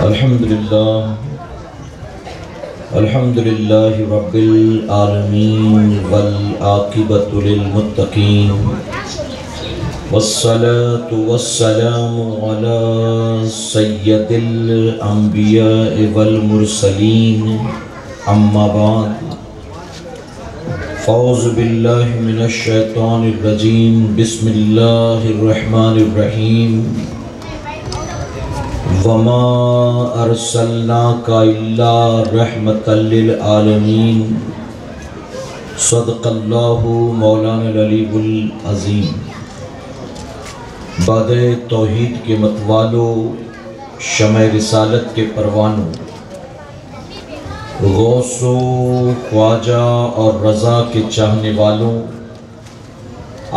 الحمدللہ رب العالمین والعاقبۃ للمتقین والصلاة والسلام علی سید الانبیاء والمرسلین اما بعد فاعوذ باللہ من الشیطان الرجیم بسم اللہ الرحمن الرحیم وما ارسلناک الا رحمۃ للعالمین صدق اللہ مولانا العلی العظیم۔ باد توحید کے متوالوں، شمع رسالت کے پروانوں، غوث و خواجہ اور رضا کے چاہنے والوں،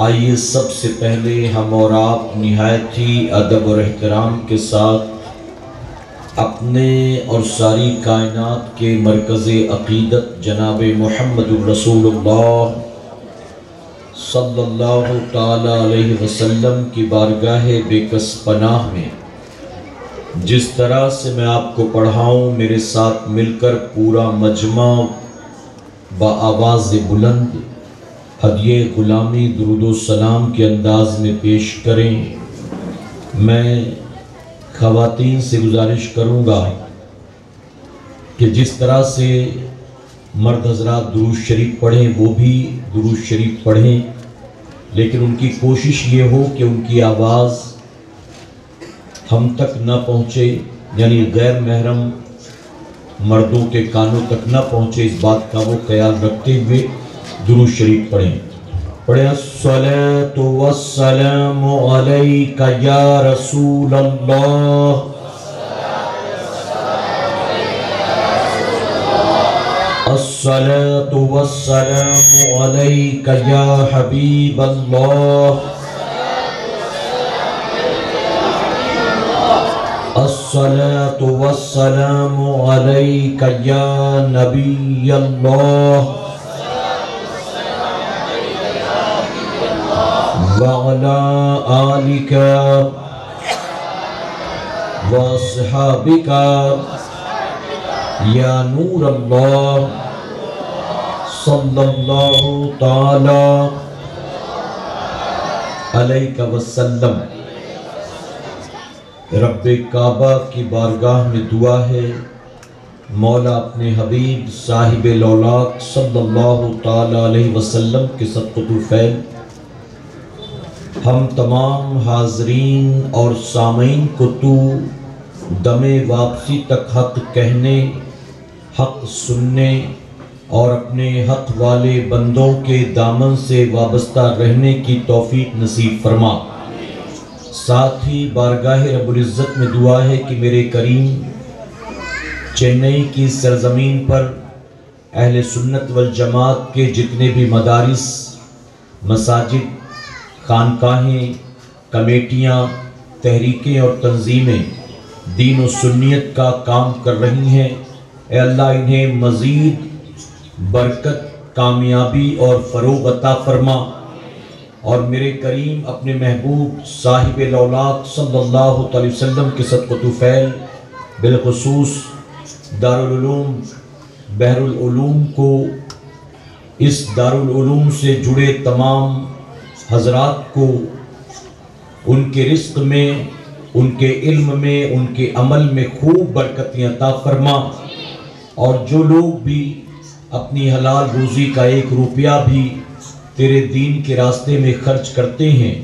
آئیے سب سے پہلے ہم اور آپ نہایت ہی ادب اور احترام کے ساتھ اپنے اور ساری کائنات کے مرکز عقیدت جناب محمد الرسول اللہ صلی اللہ تعالی علیہ وسلم کی بارگاہ بے کس پناہ میں جس طرح سے میں آپ کو پڑھاؤں میرے ساتھ مل کر پورا مجمع بآواز بلند ہدیہ غلامی درود و سلام کے انداز میں پیش کریں۔ میں خواتین سے گزارش کروں گا کہ جس طرح سے مرد حضرات درود شریف پڑھیں وہ بھی درود شریف پڑھیں، لیکن ان کی کوشش یہ ہو کہ ان کی آواز ہم تک نہ پہنچے، یعنی غیر محرم مردوں کے کانوں تک نہ پہنچے، اس بات کا وہ خیال رکھتے ہوئے درود شریف پڑھیں۔ پڑھیں الصلاۃ والسلام علیک یا رسول اللہ، الصلاۃ والسلام علیک یا حبیب اللہ، الصلاۃ والسلام علیک یا نبی اللہ، وعلی آلک واصحابک یا نور اللہ صلی اللہ تعالی علیہ وسلم۔ رب کعبہ کی بارگاہ میں دعا ہے، مولا اپنے حبیب صاحب لولاک صلی اللہ تعالی علیہ وسلم کے صدقۃ الفیل ہم تمام حاضرین اور سامعین کو تو دم واپسی تک حق کہنے، حق سننے اور اپنے حق والے بندوں کے دامن سے وابستہ رہنے کی توفیق نصیب فرما۔ ساتھ ہی بارگاہ رب العزت میں دعا ہے کہ میرے کریم چنئی کی سرزمین پر اہل سنت والجماعت کے جتنے بھی مدارس، مساجد، خانقاہیں، کمیٹیاں، تحریکیں اور تنظیمیں دین و سنیت کا کام کر رہی ہیں، اے اللہ انہیں مزید برکت، کامیابی اور فروغ عطا فرما، اور میرے کریم اپنے محبوب صاحب لولاک صلی اللہ علیہ وسلم کے صدقۃ الفیل بالخصوص دارالعلوم بحر العلوم کو، اس دارالعلوم سے جڑے تمام حضرات کو ان کے رزق میں، ان کے علم میں، ان کے عمل میں خوب برکتیں عطا فرما، اور جو لوگ بھی اپنی حلال روزی کا ایک روپیہ بھی تیرے دین کے راستے میں خرچ کرتے ہیں،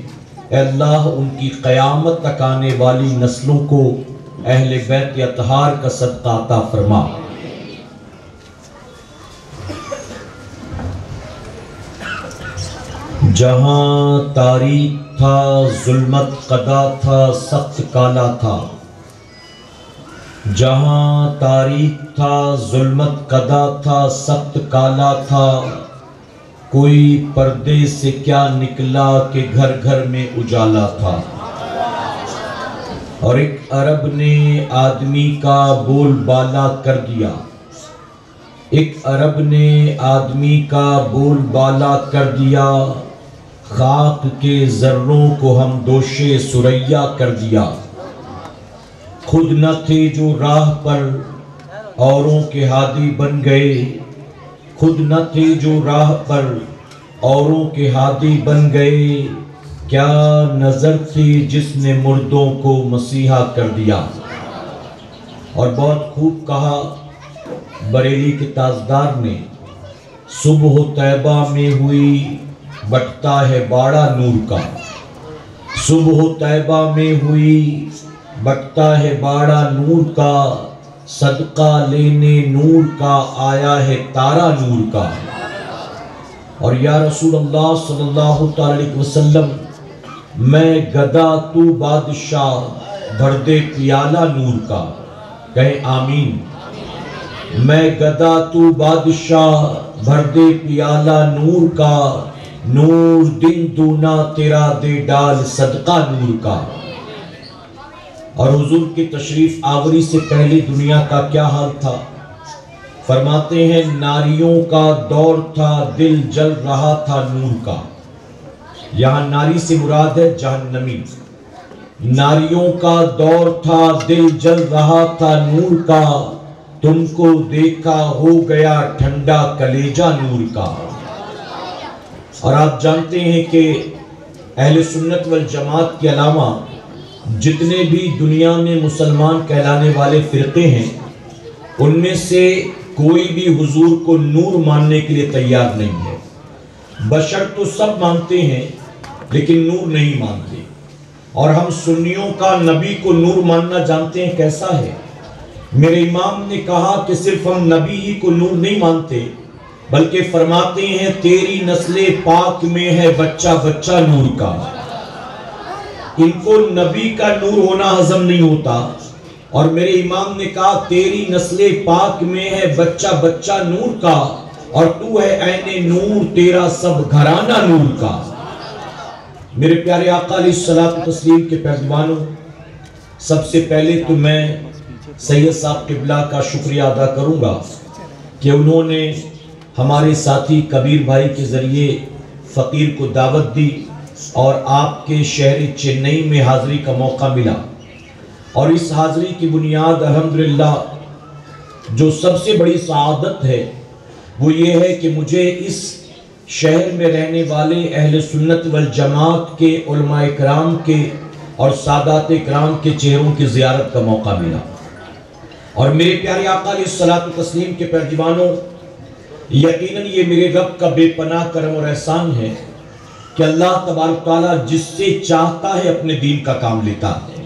اے اللہ ان کی قیامت تک آنے والی نسلوں کو اہل بیت اطہار کا صدقہ عطا فرما۔ جہاں تاریک تھا ظلمت قدا تھا سخت کالا تھا، جہاں تاریک تھا ظلمت قدا تھا سخت کالا تھا، کوئی پردے سے کیا نکلا کہ گھر گھر میں اجالا تھا، اور ایک عرب نے آدمی کا بول بالا کر دیا، ایک عرب نے آدمی کا بول بالا کر دیا، خاک کے ذروں کو ہم دوشے سریا کر دیا، خود نہ تھے جو راہ پر اوروں کے ہادی بن گئے، خود نہ تھے جو راہ پر اوروں کے ہادی بن گئے، کیا نظر تھی جس نے مردوں کو مسیحا کر دیا۔ اور بہت خوب کہا بریلی کے تاجدار نے، صبح طیبہ میں ہوئی بٹتا ہے باڑا نور کا، صبح طیبہ میں ہوئی بٹتا ہے باڑا نور کا، صدقہ لینے نور کا آیا ہے تارا نور کا۔ اور یا رسول اللہ صلی اللہ علیہ وسلم، میں گدا تو بادشاہ بھر دے پیالہ نور کا، کہیں آمین۔ میں گدا تو بادشاہ بھر دے پیالہ نور کا، نور دن دونا تیرا دے ڈال صدقہ نور کا۔ اور حضور کی تشریف آوری سے پہلے دنیا کا کیا حال تھا؟ فرماتے ہیں ناریوں کا دور تھا، دل جل رہا تھا نور کا۔ یہاں ناری سے مراد ہے جہنمی۔ ناریوں کا دور تھا، دل جل رہا تھا نور کا، تم کو دیکھا ہو گیا ٹھنڈا کلیجہ نور کا۔ اور آپ جانتے ہیں کہ اہل سنت والجماعت کے علاوہ جتنے بھی دنیا میں مسلمان کہلانے والے فرقے ہیں، ان میں سے کوئی بھی حضور کو نور ماننے کے لیے تیار نہیں ہے۔ بشر تو سب مانتے ہیں لیکن نور نہیں مانتے۔ اور ہم سنیوں کا نبی کو نور ماننا جانتے ہیں کیسا ہے۔ میرے امام نے کہا کہ صرف ہم نبی ہی کو نور نہیں مانتے بلکہ فرماتے ہیں تیری نسل پاک میں ہے بچہ بچہ نور کا۔ ان کو نبی کا نور ہونا ہضم نہیں ہوتا، اور میرے امام نے کہا تیری نسل پاک میں ہے بچہ بچہ نور کا، اور تو ہے عین نور تیرا سب گھرانہ نور کا۔ میرے پیارے آقا علیہ الصلوۃ والتسلیم کے پیروانوں، سب سے پہلے تو میں سید صاحب قبلہ کا شکریہ ادا کروں گا کہ انہوں نے ہمارے ساتھی کبیر بھائی کے ذریعے فقیر کو دعوت دی اور آپ کے شہر چنئی میں حاضری کا موقع ملا۔ اور اس حاضری کی بنیاد الحمدللہ جو سب سے بڑی سعادت ہے وہ یہ ہے کہ مجھے اس شہر میں رہنے والے اہل سنت والجماعت کے علماء کرام کے اور سادات کرام کے چہروں کی زیارت کا موقع ملا۔ اور میرے پیارے آقا علیہ الصلوۃ والتسلیم کے پیروانوں، یقیناً یہ میرے رب کا بے پناہ کرم اور احسان ہے کہ اللہ تبارک تعالیٰ جس سے چاہتا ہے اپنے دین کا کام لیتا ہے۔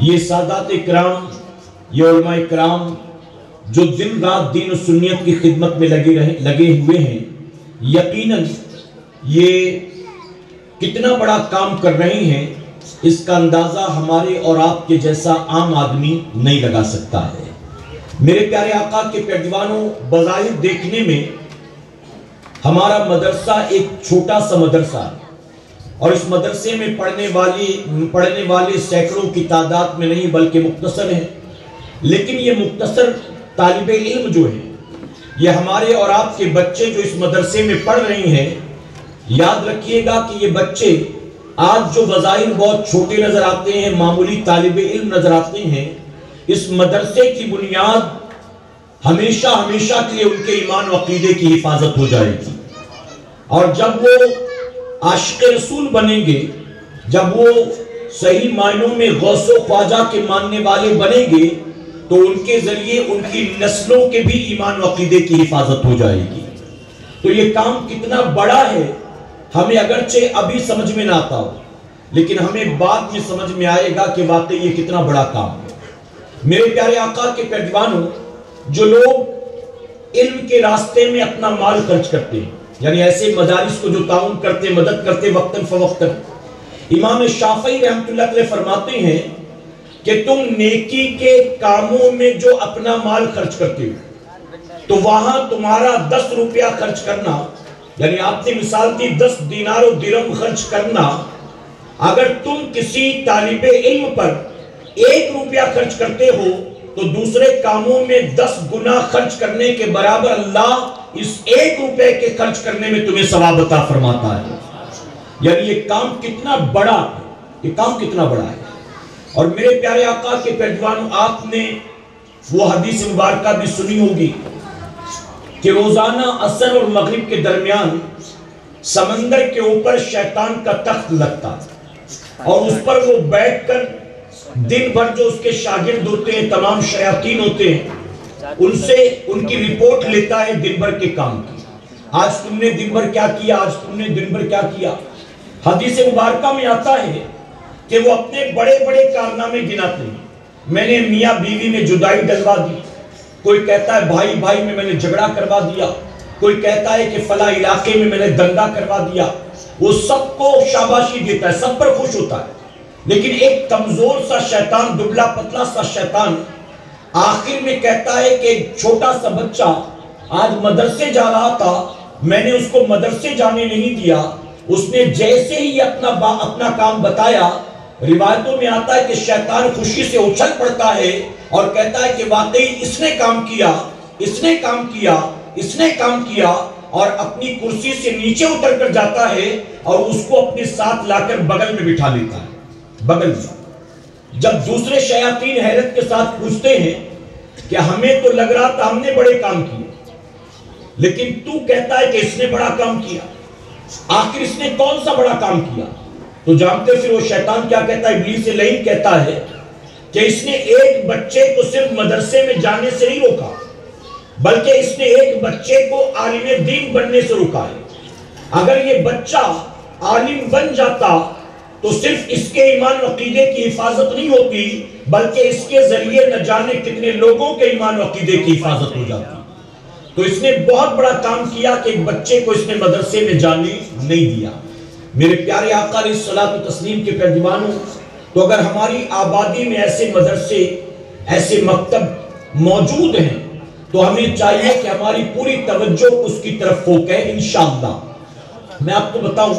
یہ سادات کرام، یہ علماء کرام جو دن رات دین و سنیت کی خدمت میں لگے ہوئے ہیں، یقیناً یہ کتنا بڑا کام کر رہے ہیں اس کا اندازہ ہمارے اور آپ کے جیسا عام آدمی نہیں لگا سکتا ہے۔ میرے پیارے آقا کے پیروانوں، بظاہر دیکھنے میں ہمارا مدرسہ ایک چھوٹا سا مدرسہ ہے، اور اس مدرسے میں پڑھنے والے سینکڑوں کی تعداد میں نہیں بلکہ مختصر ہیں، لیکن یہ مختصر طالب علم جو ہیں، یہ ہمارے اور آپ کے بچے جو اس مدرسے میں پڑھ رہے ہیں، یاد رکھیے گا کہ یہ بچے آج جو بظاہر بہت چھوٹے نظر آتے ہیں، معمولی طالب علم نظر آتے ہیں، اس مدرسے کی بنیاد ہمیشہ ہمیشہ کے لیے ان کے ایمان و عقیدے کی حفاظت ہو جائے گی۔ اور جب وہ عاشق رسول بنیں گے، جب وہ صحیح معنوں میں غوث و خواجہ کے ماننے والے بنیں گے، تو ان کے ذریعے ان کی نسلوں کے بھی ایمان و عقیدے کی حفاظت ہو جائے گی۔ تو یہ کام کتنا بڑا ہے، ہمیں اگرچہ ابھی سمجھ میں نہ آتا ہو، لیکن ہمیں بعد میں سمجھ میں آئے گا کہ واقعی یہ کتنا بڑا کام ہے۔ میرے پیارے آقا کے پیروانوں، جو لوگ علم کے راستے میں اپنا مال خرچ کرتے ہیں، یعنی ایسے مدارس کو جو تعاون کرتے، مدد کرتے وقتاً فوقتاً، امام شافعی رحمۃ اللہ علیہ فرماتے ہیں کہ تم نیکی کے کاموں میں جو اپنا مال خرچ کرتے ہو، تو وہاں تمہارا 10 روپیہ خرچ کرنا، یعنی آپ نے مثال دی 10 دینار و درہم خرچ کرنا، اگر تم کسی طالب علم پر 1 روپیہ خرچ کرتے ہو تو دوسرے کاموں میں 10 گنا خرچ کرنے کے برابر اللہ اس 1 روپے کے خرچ کرنے میں تمہیں ثواب عطا فرماتا ہے۔ یعنی یہ کام کتنا بڑا ہے، یہ کام کتنا بڑا ہے۔ اور میرے پیارے آقا کے پیروانوں، آپ نے وہ حدیث مبارکہ بھی سنی ہوگی کہ روزانہ عصر اور مغرب کے درمیان سمندر کے اوپر شیطان کا تخت لگتا اور اس پر وہ بیٹھ کر دن بھر جو اس کے شاگرد ہوتے ہیں، تمام شیاطین ہوتے ہیں، ان سے ان کی رپورٹ لیتا ہے دن بھر کے کام کی۔ آج تم نے دن بھر کیا کیا، آج تم نے دن بھر کیا کیا۔ حدیث مبارکہ میں آتا ہے کہ وہ اپنے بڑے بڑے کارنامے گناتے ہیں۔ میں نے میاں بیوی میں جدائی ڈلوا دی، کوئی کہتا ہے بھائی بھائی میں نے جھگڑا کروا دیا، کوئی کہتا ہے کہ فلاں علاقے میں نے دنگا کروا دیا۔ وہ سب کو شاباشی دیتا ہے، سب پر خوش ہوتا ہے، لیکن ایک کمزور سا شیطان، دبلا پتلا سا شیطان آخر میں کہتا ہے کہ ایک چھوٹا سا بچہ آج مدرسے جا رہا تھا، میں نے اس کو مدرسے جانے نہیں دیا، اس نے جیسے ہی اپنا کام بتایا، روایتوں میں آتا ہے کہ شیطان خوشی سے اچھل پڑتا ہے اور کہتا ہے کہ واقعی اس نے کام کیا، اس نے کام کیا، اس نے کام کیا، اور اپنی کرسی سے نیچے اتر کر جاتا ہے اور اس کو اپنے ساتھ لا کر بغل میں بٹھا لیتا ہے، بغل میں۔ جب دوسرے شیاطین حیرت کے ساتھ پوچھتے ہیں کہ ہمیں تو لگ رہا تھا ہم نے بڑے کام کیے، لیکن تو کہتا ہے کہ اس نے بڑا کام کیا، آخر اس نے کون سا بڑا کام کیا؟ تو جانتے پھر وہ شیطان کیا کہتا ہے؟ ابلیس لعین کہتا ہے کہ اس نے ایک بچے کو صرف مدرسے میں جانے سے نہیں روکا، بلکہ اس نے ایک بچے کو عالم دین بننے سے روکا ہے۔ اگر یہ بچہ عالم بن جاتا تو صرف اس کے ایمان و عقیدے کی حفاظت نہیں ہوتی، بلکہ اس کے ذریعے نہ جانے کتنے لوگوں کے ایمان و عقیدے کی حفاظت ہو جاتی۔ تو اس نے بہت بڑا کام کیا کہ ایک بچے کو اس نے مدرسے میں جانے نہیں دیا۔ میرے پیارے آقا علیہ الصلوۃ والتسلیم کے پیروانوں، تو اگر ہماری آبادی میں ایسے مدرسے، ایسے مکتب موجود ہیں تو ہمیں چاہیے کہ ہماری پوری توجہ اس کی طرف ہو کہ انشاءاللہ۔ میں آپ کو بتاؤں،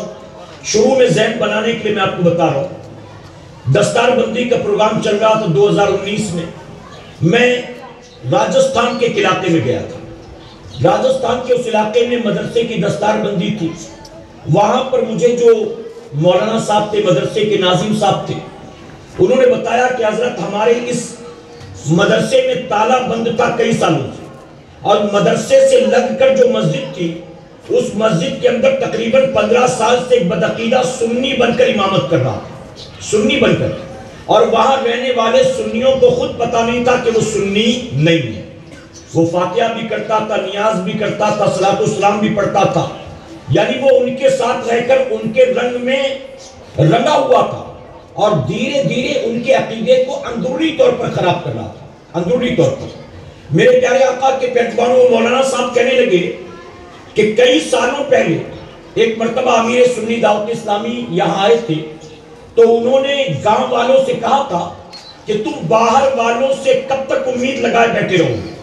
شروع میں ذہن بنانے کے لیے میں آپ کو بتا رہا ہوں، دستار بندی کا پروگرام چل رہا تھا 2019 میں راجستھان کے علاقے میں گیا تھا۔ راجستھان کے اس علاقے میں مدرسے کی دستار بندی تھی، وہاں پر مجھے جو مولانا صاحب تھے، مدرسے کے ناظم صاحب تھے، انہوں نے بتایا کہ حضرت ہمارے اس مدرسے میں تالا بند تھا کئی سالوں سے، اور مدرسے سے لگ کر جو مسجد تھی، اس مسجد کے اندر تقریباً 15 سال سے ایک بدعقیدہ سنی بن کر امامت کر رہا تھا، سنی بن کر، اور وہاں رہنے والے سنیوں کو خود پتہ نہیں تھا کہ وہ سنی نہیں ہے۔ وہ فاتحہ بھی کرتا تھا، نیاز بھی کرتا تھا، صلاۃ و سلام بھی پڑھتا تھا، یعنی وہ ان کے ساتھ رہ کر ان کے رنگ میں رنگا ہوا تھا، اور دھیرے دھیرے ان کے عقیدے کو اندرونی طور پر خراب کر رہا تھا، اندرونی طور پر۔ میرے پیارے آقا کے پیروانوں، مولانا صاحب کہنے لگے کہ کئی سالوں پہلے ایک مرتبہ امیر سنی دعوت اسلامی یہاں آئے تھے، تو انہوں نے گاؤں والوں سے کہا تھا کہ تم باہر والوں سے کب تک امید لگائے بیٹھے رہو گے؟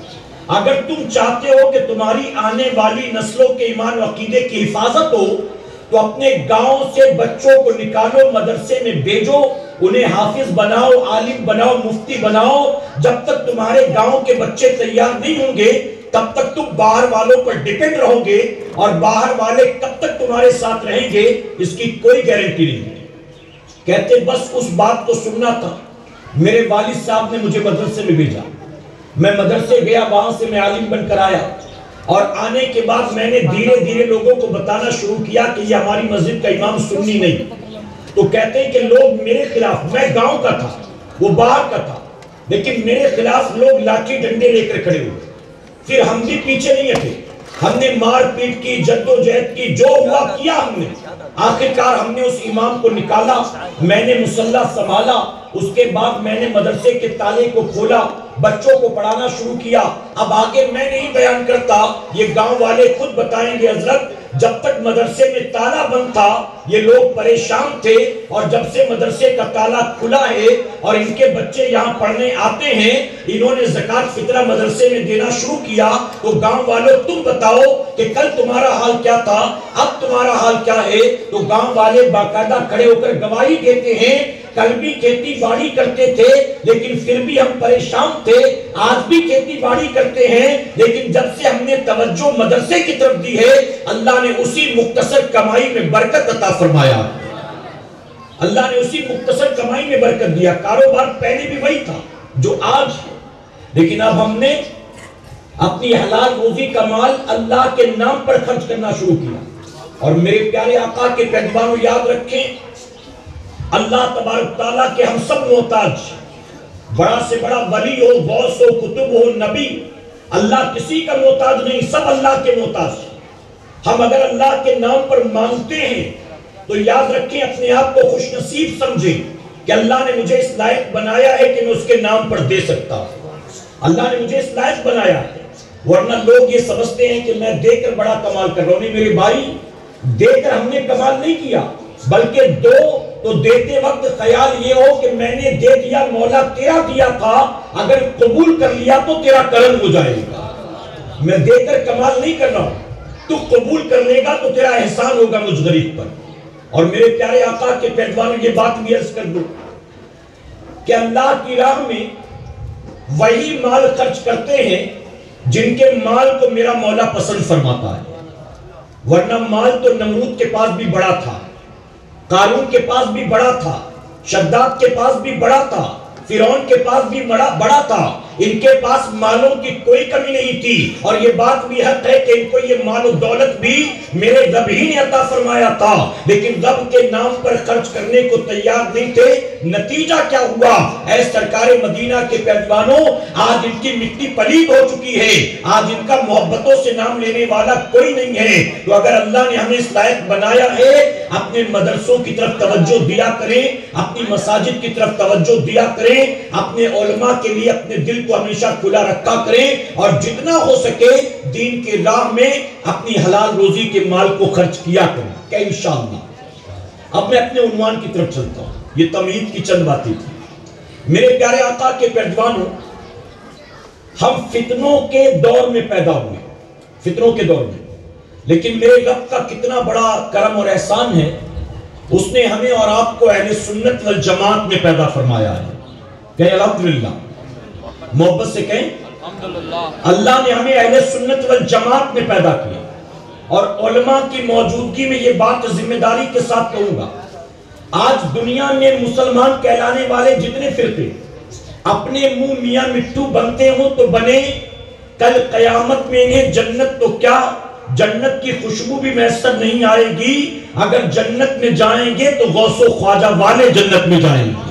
اگر تم چاہتے ہو کہ تمہاری آنے والی نسلوں کے ایمان و عقیدے کی حفاظت ہو تو اپنے گاؤں سے بچوں کو نکالو، مدرسے میں بھیجو، انہیں حافظ بناؤ، عالم بناؤ، مفتی بناؤ۔ جب تک تمہارے گاؤں کے بچے تیار نہیں ہوں گے تب تک تم باہر والوں پر ڈیپینڈ رہو گے، اور باہر والے کب تک تمہارے ساتھ رہیں گے اس کی کوئی گارنٹی نہیں ہے۔ کہتے بس اس بات کو سننا تھا، میرے والد صاحب نے مجھے مدرسے میں بھیجا، میں مدرسے گیا، وہاں سے میں عالم بن کر آیا، اور آنے کے بعد میں نے دھیرے دھیرے لوگوں کو بتانا شروع کیا کہ یہ ہماری مسجد کا امام سنی نہیں۔ تو کہتے ہیں کہ لوگ میرے خلاف، میں گاؤں کا تھا، وہ باہر کا تھا، لیکن میرے خلاف لوگ لاٹھی ڈنڈے لے کر کھڑے ہوئے۔ پھر ہم بھی پیچھے نہیں ہٹے، ہم نے مار پیٹ کی، جدوجہد کی، جو ہوا کیا ہم نے۔ آخرکار ہم نے اس امام کو نکالا، میں نے مصلی سنبھالا، اس کے بعد میں نے مدرسے کے تالے کو کھولا، بچوں کو پڑھانا شروع کیا۔ اب آگے میں نہیں بیان کرتا، یہ گاؤں والے خود بتائیں گے حضرت، جب تک مدرسے میں تالا بند تھا یہ لوگ پریشان تھے، اور جب سے مدرسے کا تالا کھلا ہے اور ان کے بچے یہاں پڑھنے آتے ہیں، انہوں نے زکوٰۃ فطرہ مدرسے میں دینا شروع کیا۔ تو گاؤں والوں تم بتاؤ کہ کل تمہارا حال کیا تھا، اب تمہارا حال کیا ہے؟ تو گاؤں والے باقاعدہ کھڑے ہو کر گواہی دیتے ہیں، کل بھی کھیتی باڑی کرتے تھے لیکن پھر بھی ہم پریشان تھے، آج بھی کھیتی باڑی کرتے ہیں، لیکن جب سے ہم نے توجہ مدرسے کی طرف دی ہے اللہ نے اسی مختصر کمائی میں برکت عطا فرمایا، اللہ نے اسی مختصر کمائی میں برکت دیا. کاروبار پہلے بھی وہی تھا جو آج ہے، لیکن اب ہم نے اپنی حلال روزی کا مال اللہ کے نام پر خرچ کرنا شروع کیا. اور میرے پیارے آقا کے پیغمبروں یاد رکھیں، اللہ تبارک تعالیٰ کے ہم سب محتاج، بڑا سے بڑا ولی ہو، غوث ہو، کتب ہو، نبی، اللہ کسی کا محتاج نہیں، سب اللہ کے محتاج ہیں. ہم اگر اللہ کے نام پر مانگتے ہیں تو یاد رکھیں، اپنے آپ کو خوش نصیب سمجھیں کہ اللہ نے مجھے اس لائق بنایا ہے کہ میں اس کے نام پر دے سکتا ہوں. اللہ نے مجھے اس لائق بنایا ہے. ورنہ لوگ یہ سمجھتے ہیں کہ میں دے کر بڑا کمال کر رہا ہوں. نہیں میرے بھائی، دے کر ہم نے کمال نہیں کیا، بلکہ دو تو دیتے وقت خیال یہ ہو کہ میں نے دے دیا، مولا تیرا دیا تھا، اگر قبول کر لیا تو تیرا کرم ہو جائے گا. میں دے کر کمال نہیں کر رہا ہوں، تو قبول کر لے گا تو تیرا احسان ہوگا مجھ غریب پر. اور میرے پیارے آقا کے پیغمبروں یہ بات بھی عرض کر دو کہ اللہ کی راہ میں وہی مال خرچ کرتے ہیں جن کے مال کو میرا مولا پسند فرماتا ہے. ورنہ مال تو نمرود کے پاس بھی بڑا تھا، قارون کے پاس بھی بڑا تھا، شداد کے پاس بھی بڑا تھا، فرعون کے پاس بھی بڑا تھا. ان کے پاس مالوں کی کوئی کمی نہیں تھی. اور یہ بات بھی حق ہے کہ ان کو یہ مال و دولت بھی میرے رب ہی نے عطا فرمایا تھا، لیکن رب کے نام پر خرچ کرنے کو تیار نہیں تھے. نتیجہ کیا ہوا؟ اے سرکار مدینہ کے پیغمبروں، آج ان کی مٹی پلید ہو چکی ہے، آج ان کا محبتوں سے نام لینے والا کوئی نہیں ہے. تو اگر اللہ نے ہمیں اس لائق بنایا ہے، اپنے مدرسوں کی طرف توجہ دیا کریں، اپنی مساجد کی طرف توجہ دیا کریں، اپنے علماء کے لیے اپنے دل کو ہمیشہ کھلا رکھا کریں، اور جتنا ہو سکے دین کے راہ میں اپنی حلال روزی کے مال کو خرچ کیا کریں کہ انشاءاللہ. اب میں اپنے عنوان کی طرف چلتا ہوں. یہ تمہید کی چند باتیں تھی. میرے پیارے آقا کے پیغمبروں، ہم فتنوں کے دور میں پیدا ہوئے، فتنوں کے دور میں، لیکن میرے رب کا کتنا بڑا کرم اور احسان ہے، اس نے ہمیں اور آپ کو اہل سنت والجماعت میں پیدا فرمایا ہے. کہیں الحمدللہ، محبت سے کہیں اللہ نے ہمیں اہل سنت والجماعت میں پیدا کیا. اور علماء کی موجودگی میں یہ بات ذمہ داری کے ساتھ کہوں گا، آج دنیا میں مسلمان کہلانے والے جتنے فرقے اپنے منہ میاں مٹھو بنتے ہوں تو بنے، کل قیامت میں انہیں جنت تو کیا، جنت کی خوشبو بھی میسر نہیں آئے گی. اگر جنت میں جائیں گے تو غوث و خواجہ والے جنت میں جائیں گے.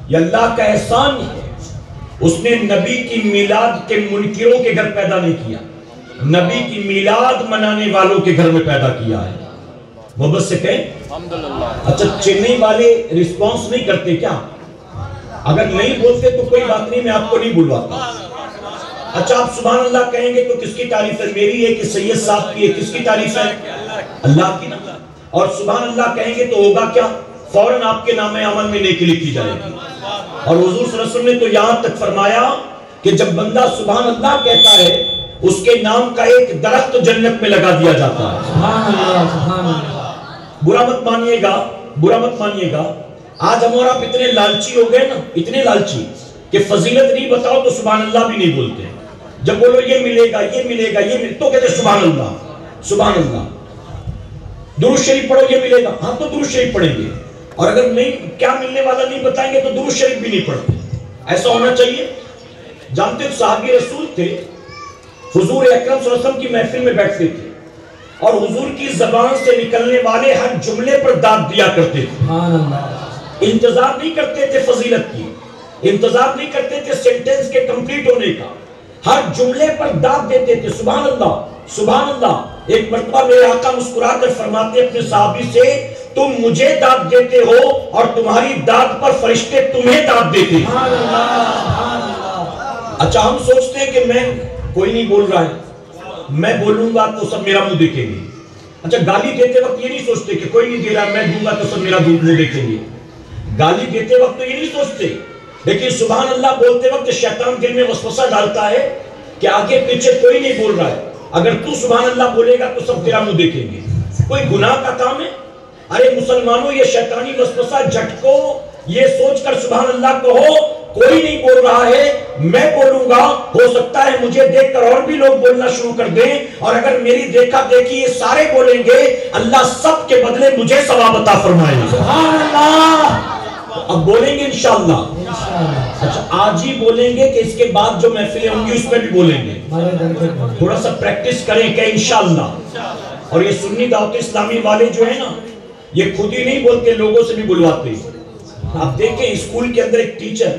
یہ اللہ کا احسان ہے. اس نے نبی کی میلاد کے منکروں کے گھر پیدا نہیں کیا، نبی کی میلاد منانے والوں کے گھر میں پیدا کیا ہے. محبت سے کہیں اچھا، چنئی والے رسپانس نہیں کرتے کیا؟ اگر نہیں بولتے تو کوئی بات نہیں، میں آپ کو نہیں بلواتا. اچھا، آپ سبحان اللہ کہیں گے تو کس کی تعریف ہے؟ میری ہے کہ سید صاحب کی ہے؟ کس کی تعریف ہے؟ اللہ کی نا. اور سبحان اللہ کہیں گے تو ہوگا کیا؟ فوراً آپ کے نام عمل میں نیکی لکھی جائے گی. اور حضور صلی اللہ علیہ وسلم نے تو یہاں تک فرمایا کہ جب بندہ سبحان اللہ کہتا ہے، اس کے نام کا ایک درخت جنت میں لگا دیا جاتا ہے. سبحان اللہ، سبحان اللہ. برا مت مانیے گا، برا مت مانیے گا. آج ہم اور آپ اتنے لالچی ہو گئے نا، اتنے لالچی کہ فضیلت نہیں بتاؤ تو سبحان اللہ بھی نہیں بولتے. جب بولو یہ ملے گا، یہ ملے گا، یہ ملے تو کہتے سبحان اللہ، سبحان اللہ. درود شریف پڑھو، یہ ملے گا، ہاں تو درود شریف پڑھیں گے. اور اگر نہیں کیا ملنے والا نہیں بتائیں گے تو درود شریف بھی نہیں پڑھتے. ایسا ہونا چاہیے. جانتے ہو صحابی رسول تھے، حضور اکرم صلی اللہ علیہ وسلم کی محفل میں بیٹھتے تھے اور حضور کی زبان سے نکلنے والے ہر جملے پر داد دیا کرتے تھے. انتظار نہیں کرتے تھے فضیلت کی، انتظار نہیں کرتے تھے سینٹنس کے کمپلیٹ ہونے کا، ہر جملے پر داد دیتے تھے. سبحان اللہ، سبحان اللہ. ایک مرتبہ میرے آقا مسکرا کر فرماتے اپنے صحابی سے، تم مجھے داد دیتے ہو اور تمہاری داد پر فرشتے تمہیں داد دیتے ہیں. اچھا، ہم سوچتے ہیں کہ میں کوئی نہیں بول رہا ہے، میں بولوں گا تو سب میرا منہ دیکھیں گے. اچھا، گالی دیتے وقت یہ نہیں سوچتے کہ کوئی نہیں دے رہا، میں دوں گا تو سب میرا منہ دیکھیں گے. گالی دیتے وقت تو یہ نہیں سوچتے، لیکن سبحان اللہ بولتے وقت شیطان دل میں وسوسہ ڈالتا ہے کہ آگے پیچھے کوئی نہیں بول رہا ہے، اگر تو سبحان اللہ بولے گا تو سب تیرا منہ دیکھیں گے. کوئی گناہ کا کام ہے؟ ارے مسلمانوں، یہ شیطانی وسوسہ جھٹکو، یہ سوچ کر سبحان اللہ کہو کوئی نہیں بول رہا ہے، میں بولوں گا، ہو سکتا ہے مجھے دیکھ کر اور بھی لوگ بولنا شروع کر دیں، اور اگر میری دیکھا دیکھی یہ سارے بولیں گے، اللہ سب کے بدلے مجھے ثواب عطا فرمائے گا۔ سبحان اللہ۔ اب بولیں گے انشاءاللہ۔ اچھا آج ہی بولیں گے کہ اس کے بعد جو محفلیں ہوں گی اس میں بھی بولیں گے؟ تھوڑا سا پریکٹس کریں کہ انشاءاللہ۔ اور یہ سنی دعوت اسلامی والے جو ہیں نا، یہ خود ہی نہیں بولتے، لوگوں سے بھی بلواتے ہیں۔ آپ دیکھیں اسکول کے اندر ایک ٹیچر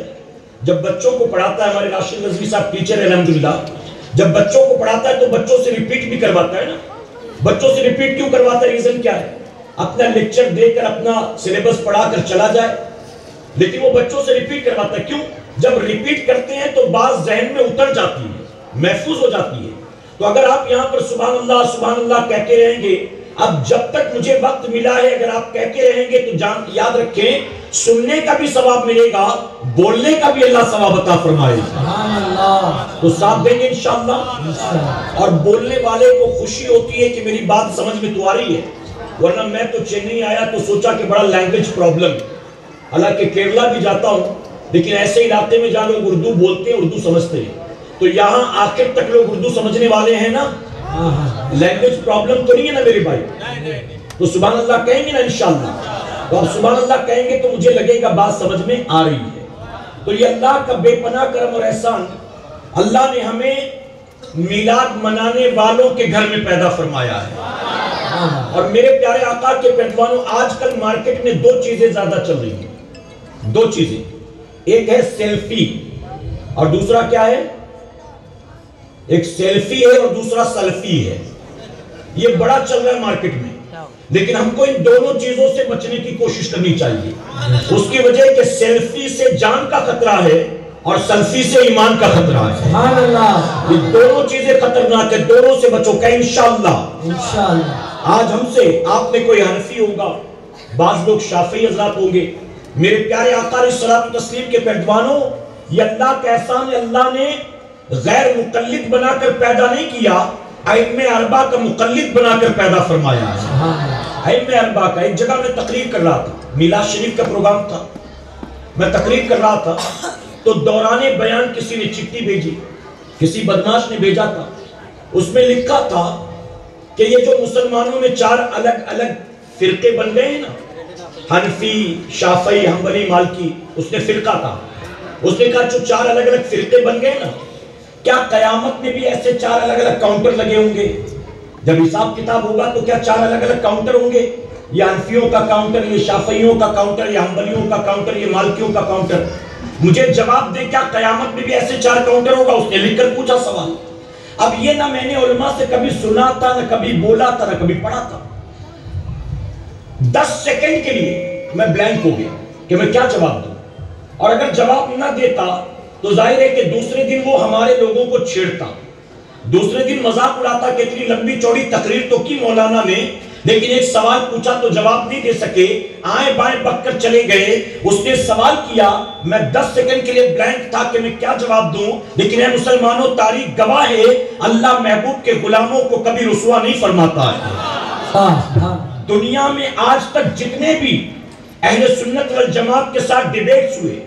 جب بچوں کو پڑھاتا ہے، ہمارے راشد نظوی صاحب ٹیچر ہے الحمدللہ، جب بچوں کو پڑھاتا ہے تو بچوں سے ریپیٹ بھی کرواتا ہے نا۔ بچوں سے ریپیٹ کیوں کرواتا ہے؟ ریزن کیا ہے؟ اپنا لیکچر دے کر اپنا سلیبس پڑھا کر چلا جائے، لیکن وہ بچوں سے ریپیٹ کرواتا ہے۔ کیوں؟ جب ریپیٹ کرتے ہیں تو بات ذہن میں اتر جاتی ہے، محفوظ ہو جاتی ہے۔ تو اگر آپ یہاں پر سبحان اللہ کہتے رہیں گے، اب جب تک مجھے وقت ملا ہے اگر آپ کہتے رہیں گے تو یاد رکھیں سننے کا بھی ثواب ملے گا، بولنے کا بھی اللہ ثواب عطا فرمائے گا۔ تو ساتھ دیں گے انشاءاللہ۔ اور بولنے والے کو خوشی ہوتی ہے کہ میری بات سمجھ میں تو آ رہی ہے، ورنہ میں تو چنئی آیا تو سوچا کہ بڑا لینگویج پرابلم، حالانکہ کیرلا بھی جاتا ہوں لیکن ایسے علاقے میں جہاں لوگ اردو بولتے ہیں، اردو سمجھتے ہیں، تو یہاں آخر تک لوگ اردو سمجھنے والے ہیں نا، لینگویج پرابلم تو نہیں ہے نا میرے بھائی؟ تو سبحان اللہ کہیں گے نا انشاءاللہ؟ تو آپ سبحان اللہ کہیں گے تو مجھے لگے گا بات سمجھ میں آ رہی ہے۔ تو یہ اللہ کا بے پناہ کرم اور احسان، اللہ نے ہمیں میلاد منانے والوں کے گھر میں پیدا فرمایا ہے۔ اور میرے پیارے آقا کے پیروانوں، آج کل مارکیٹ میں دو چیزیں زیادہ چل رہی ہیں، دو چیزیں، ایک ہے سیلفی اور دوسرا کیا ہے؟ ایک سیلفی ہے اور دوسرا سیلفی ہے۔ یہ بڑا چل رہا ہے مارکیٹ میں، لیکن ہم کو ان دونوں چیزوں سے بچنے کی کوشش کرنی چاہیے۔ اس کی وجہ ہے کہ سیلفی سے جان کا خطرہ ہے اور سیلفی سے ایمان کا خطرہ ہے۔ سبحان اللہ۔ یہ دونوں چیزیں خطرناک ہیں، دونوں سے بچو کہ انشاءاللہ۔ آج ہم سے آپ میں کوئی حنفی ہوگا، بعض لوگ شافعی حضرات ہوں گے۔ میرے پیارے آقا علیہ الصلوۃ والتسلیم کے پیروانوں، یہ اللہ کا احسان ہے، اللہ نے غیر مقلد بنا کر پیدا نہیں کیا، ائمہ اربعہ کا مقلد بنا کر پیدا فرمایا ہے۔ ائمہ اربعہ کا، ایک جگہ میں تقریر کر رہا تھا، میلاد شریف کا پروگرام تھا، میں تقریر کر رہا تھا تو دوران بیان کسی نے چٹھی بھیجی، کسی بدماش نے بھیجا تھا، اس میں لکھا تھا کہ یہ جو مسلمانوں میں چار الگ الگ فرقے بن گئے ہیں نا، حنفی، شافعی، حنبلی، مالکی، اس نے فرقہ کہا، اس نے کہا جو چار الگ الگ فرقے بن گئے نا، کیا قیامت میں بھی ایسے چار الگ الگ کاؤنٹر لگے ہوں گے؟ جب حساب کتاب ہوگا تو کیا چار الگ الگ کاؤنٹر ہوں گے؟ یہ حنفیوں کا کاؤنٹر، یہ شافعیوں کا کاؤنٹر، یہ حنبلیوں کا کاؤنٹر، یہ مالکیوں کا کاؤنٹر؟ مجھے جواب دے کیا قیامت میں بھی ایسے چار کاؤنٹر ہوگا؟ اس نے لکھ کر پوچھا سوال۔ اب یہ نہ میں نے علماء سے کبھی سنا تھا، نہ کبھی بولا تھا، نہ کبھی پڑھا تھا۔ 10 سیکنڈ کے لیے میں بلینک ہو گیا کہ میں کیا جواب دوں، اور اگر جواب نہ دیتا تو ظاہر ہے کہ دوسرے دن وہ ہمارے لوگوں کو چھیڑتا، دوسرے دن مذاق اڑاتا کہ اتنی لمبی چوڑی تقریر تو کی مولانا نے، لیکن ایک سوال پوچھا تو جواب نہیں دے سکے، آئیں بائیں بک کر چلے گئے۔ اس نے سوال کیا، میں 10 سیکنڈ کے لیے بلینک تھا کہ میں کیا جواب دوں، لیکن اے مسلمانوں تاریخ گواہ ہے اللہ محبوب کے غلاموں کو کبھی رسوا نہیں فرماتا ہے۔ دنیا میں آج تک جتنے بھی اہل سنت والجماعت کے ساتھ ڈیبیٹس ہوئے،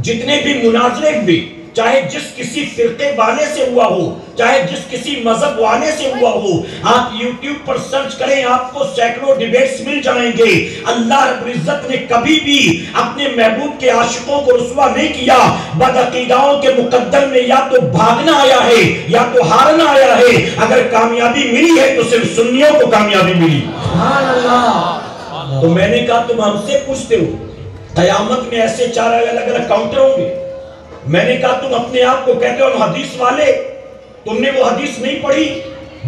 جتنے بھی مناظرے ہوئے، چاہے جس کسی فرقے والے سے ہوا ہو، چاہے جس کسی مذہب والے سے ہوا ہو، آپ یوٹیوب پر سرچ کریں آپ کو سینکڑوں ڈیبیٹس مل جائیں گے۔ اللہ رب العزت نے کبھی بھی اپنے محبوب کے عاشقوں کو رسوا نہیں کیا۔ بدعقیداؤں کے مقدر میں یا تو بھاگنا آیا ہے یا تو ہارنا آیا ہے، اگر کامیابی ملی ہے تو صرف سنیوں کو کامیابی ملی۔ سبحان اللہ۔ تو میں نے کہا تم ہم سے پوچھتے ہو قیامت میں ایسے چار الگ الگ کاؤنٹر ہوں گے؟ میں نے کہا تم اپنے آپ کو کہتے ہو ہم حدیث والے، تم نے وہ حدیث نہیں پڑھی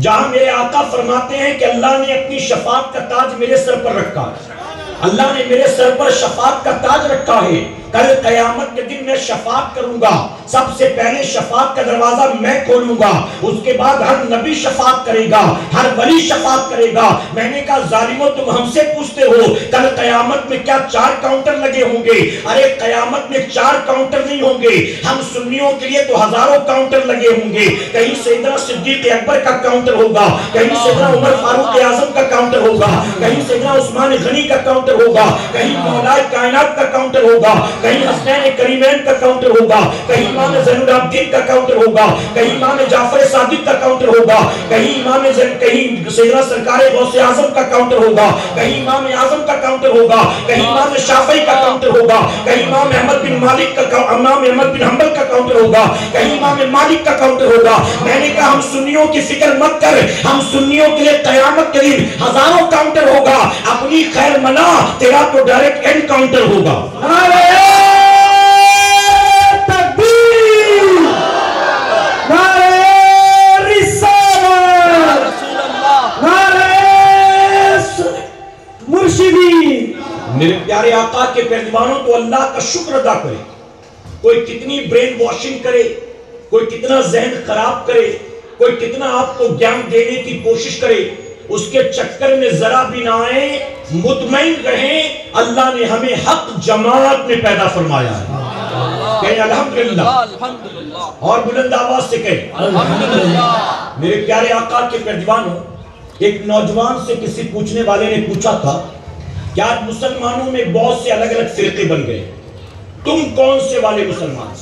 جہاں میرے آقا فرماتے ہیں کہ اللہ نے اپنی شفاعت کا تاج میرے سر پر رکھا ہے، اللہ نے میرے سر پر شفاعت کا تاج رکھا ہے، کل قیامت کے دن میں شفاعت کروں گا، سب سے پہلے شفاعت کا دروازہ میں کھولوں گا، اس کے بعد ہر نبی شفاعت کرے گا، ہر ولی شفاعت کرے گا۔ میں نے کہا ظالموں تم ہم سے پوچھتے ہو کل قیامت میں کیا 4 کاؤنٹر لگے ہوں گے؟ ارے قیامت میں 4 کاؤنٹر نہیں ہوں گے، ہم سنیوں کے لیے تو ہزاروں کاؤنٹر لگے ہوں گے۔ کہیں سیدنا صدیق اکبر کا کاؤنٹر ہوگا، کہیں سیدنا عمر فاروق اعظم کا کاؤنٹر ہوگا، کہیں سیدنا عثمان غنی کا کاؤنٹر ہوگا، کہیں مولا کائنات کا کاؤنٹر ہوگا، کہیں حسنین کریمین کا کاؤنٹر ہوگا، کہیں امام زین العابدین کا کاؤنٹر ہوگا، کہیں امام جعفر صادق کا کاؤنٹر ہوگا، کہیں کہیں سیدنا سرکار غوث اعظم کا کاؤنٹر ہوگا، کہیں امام اعظم کا کاؤنٹر ہوگا، کہیں امام شافعی کا کاؤنٹر ہوگا، کہیں امام احمد بن مالک کا امام احمد بن حنبل کا کاؤنٹر ہوگا، کہیں امام مالک کا کاؤنٹر ہوگا۔ میں نے کہا ہم سنیوں کی فکر مت کر، ہم سنیوں کے لیے قیامت کے دن ہزاروں کاؤنٹر ہوگا، اپنی خیر منا، تیرا تو ڈائریکٹ اینڈ کاؤنٹر ہوگا۔ میرے پیارے آقا کے پہلوانوں تو اللہ کا شکر ادا کرے، کوئی کتنی برین واشنگ کرے، کوئی کتنا ذہن خراب کرے، کوئی کتنا آپ کو گیان دینے کی کوشش کرے، اس کے چکر میں ذرا بھی نہ آئے، مطمئن رہیں اللہ نے ہمیں حق جماعت میں پیدا فرمایا ہے۔ کہیں الحمدللہ، اور بلند آواز سے کہیں الحمدللہ۔ میرے پیارے آقا کے پہلوانوں، ایک نوجوان سے کسی پوچھنے والے نے پوچھا تھا کہ آج مسلمانوں میں بہت سے الگ الگ فرقے بن گئے، تم کون سے والے مسلمان،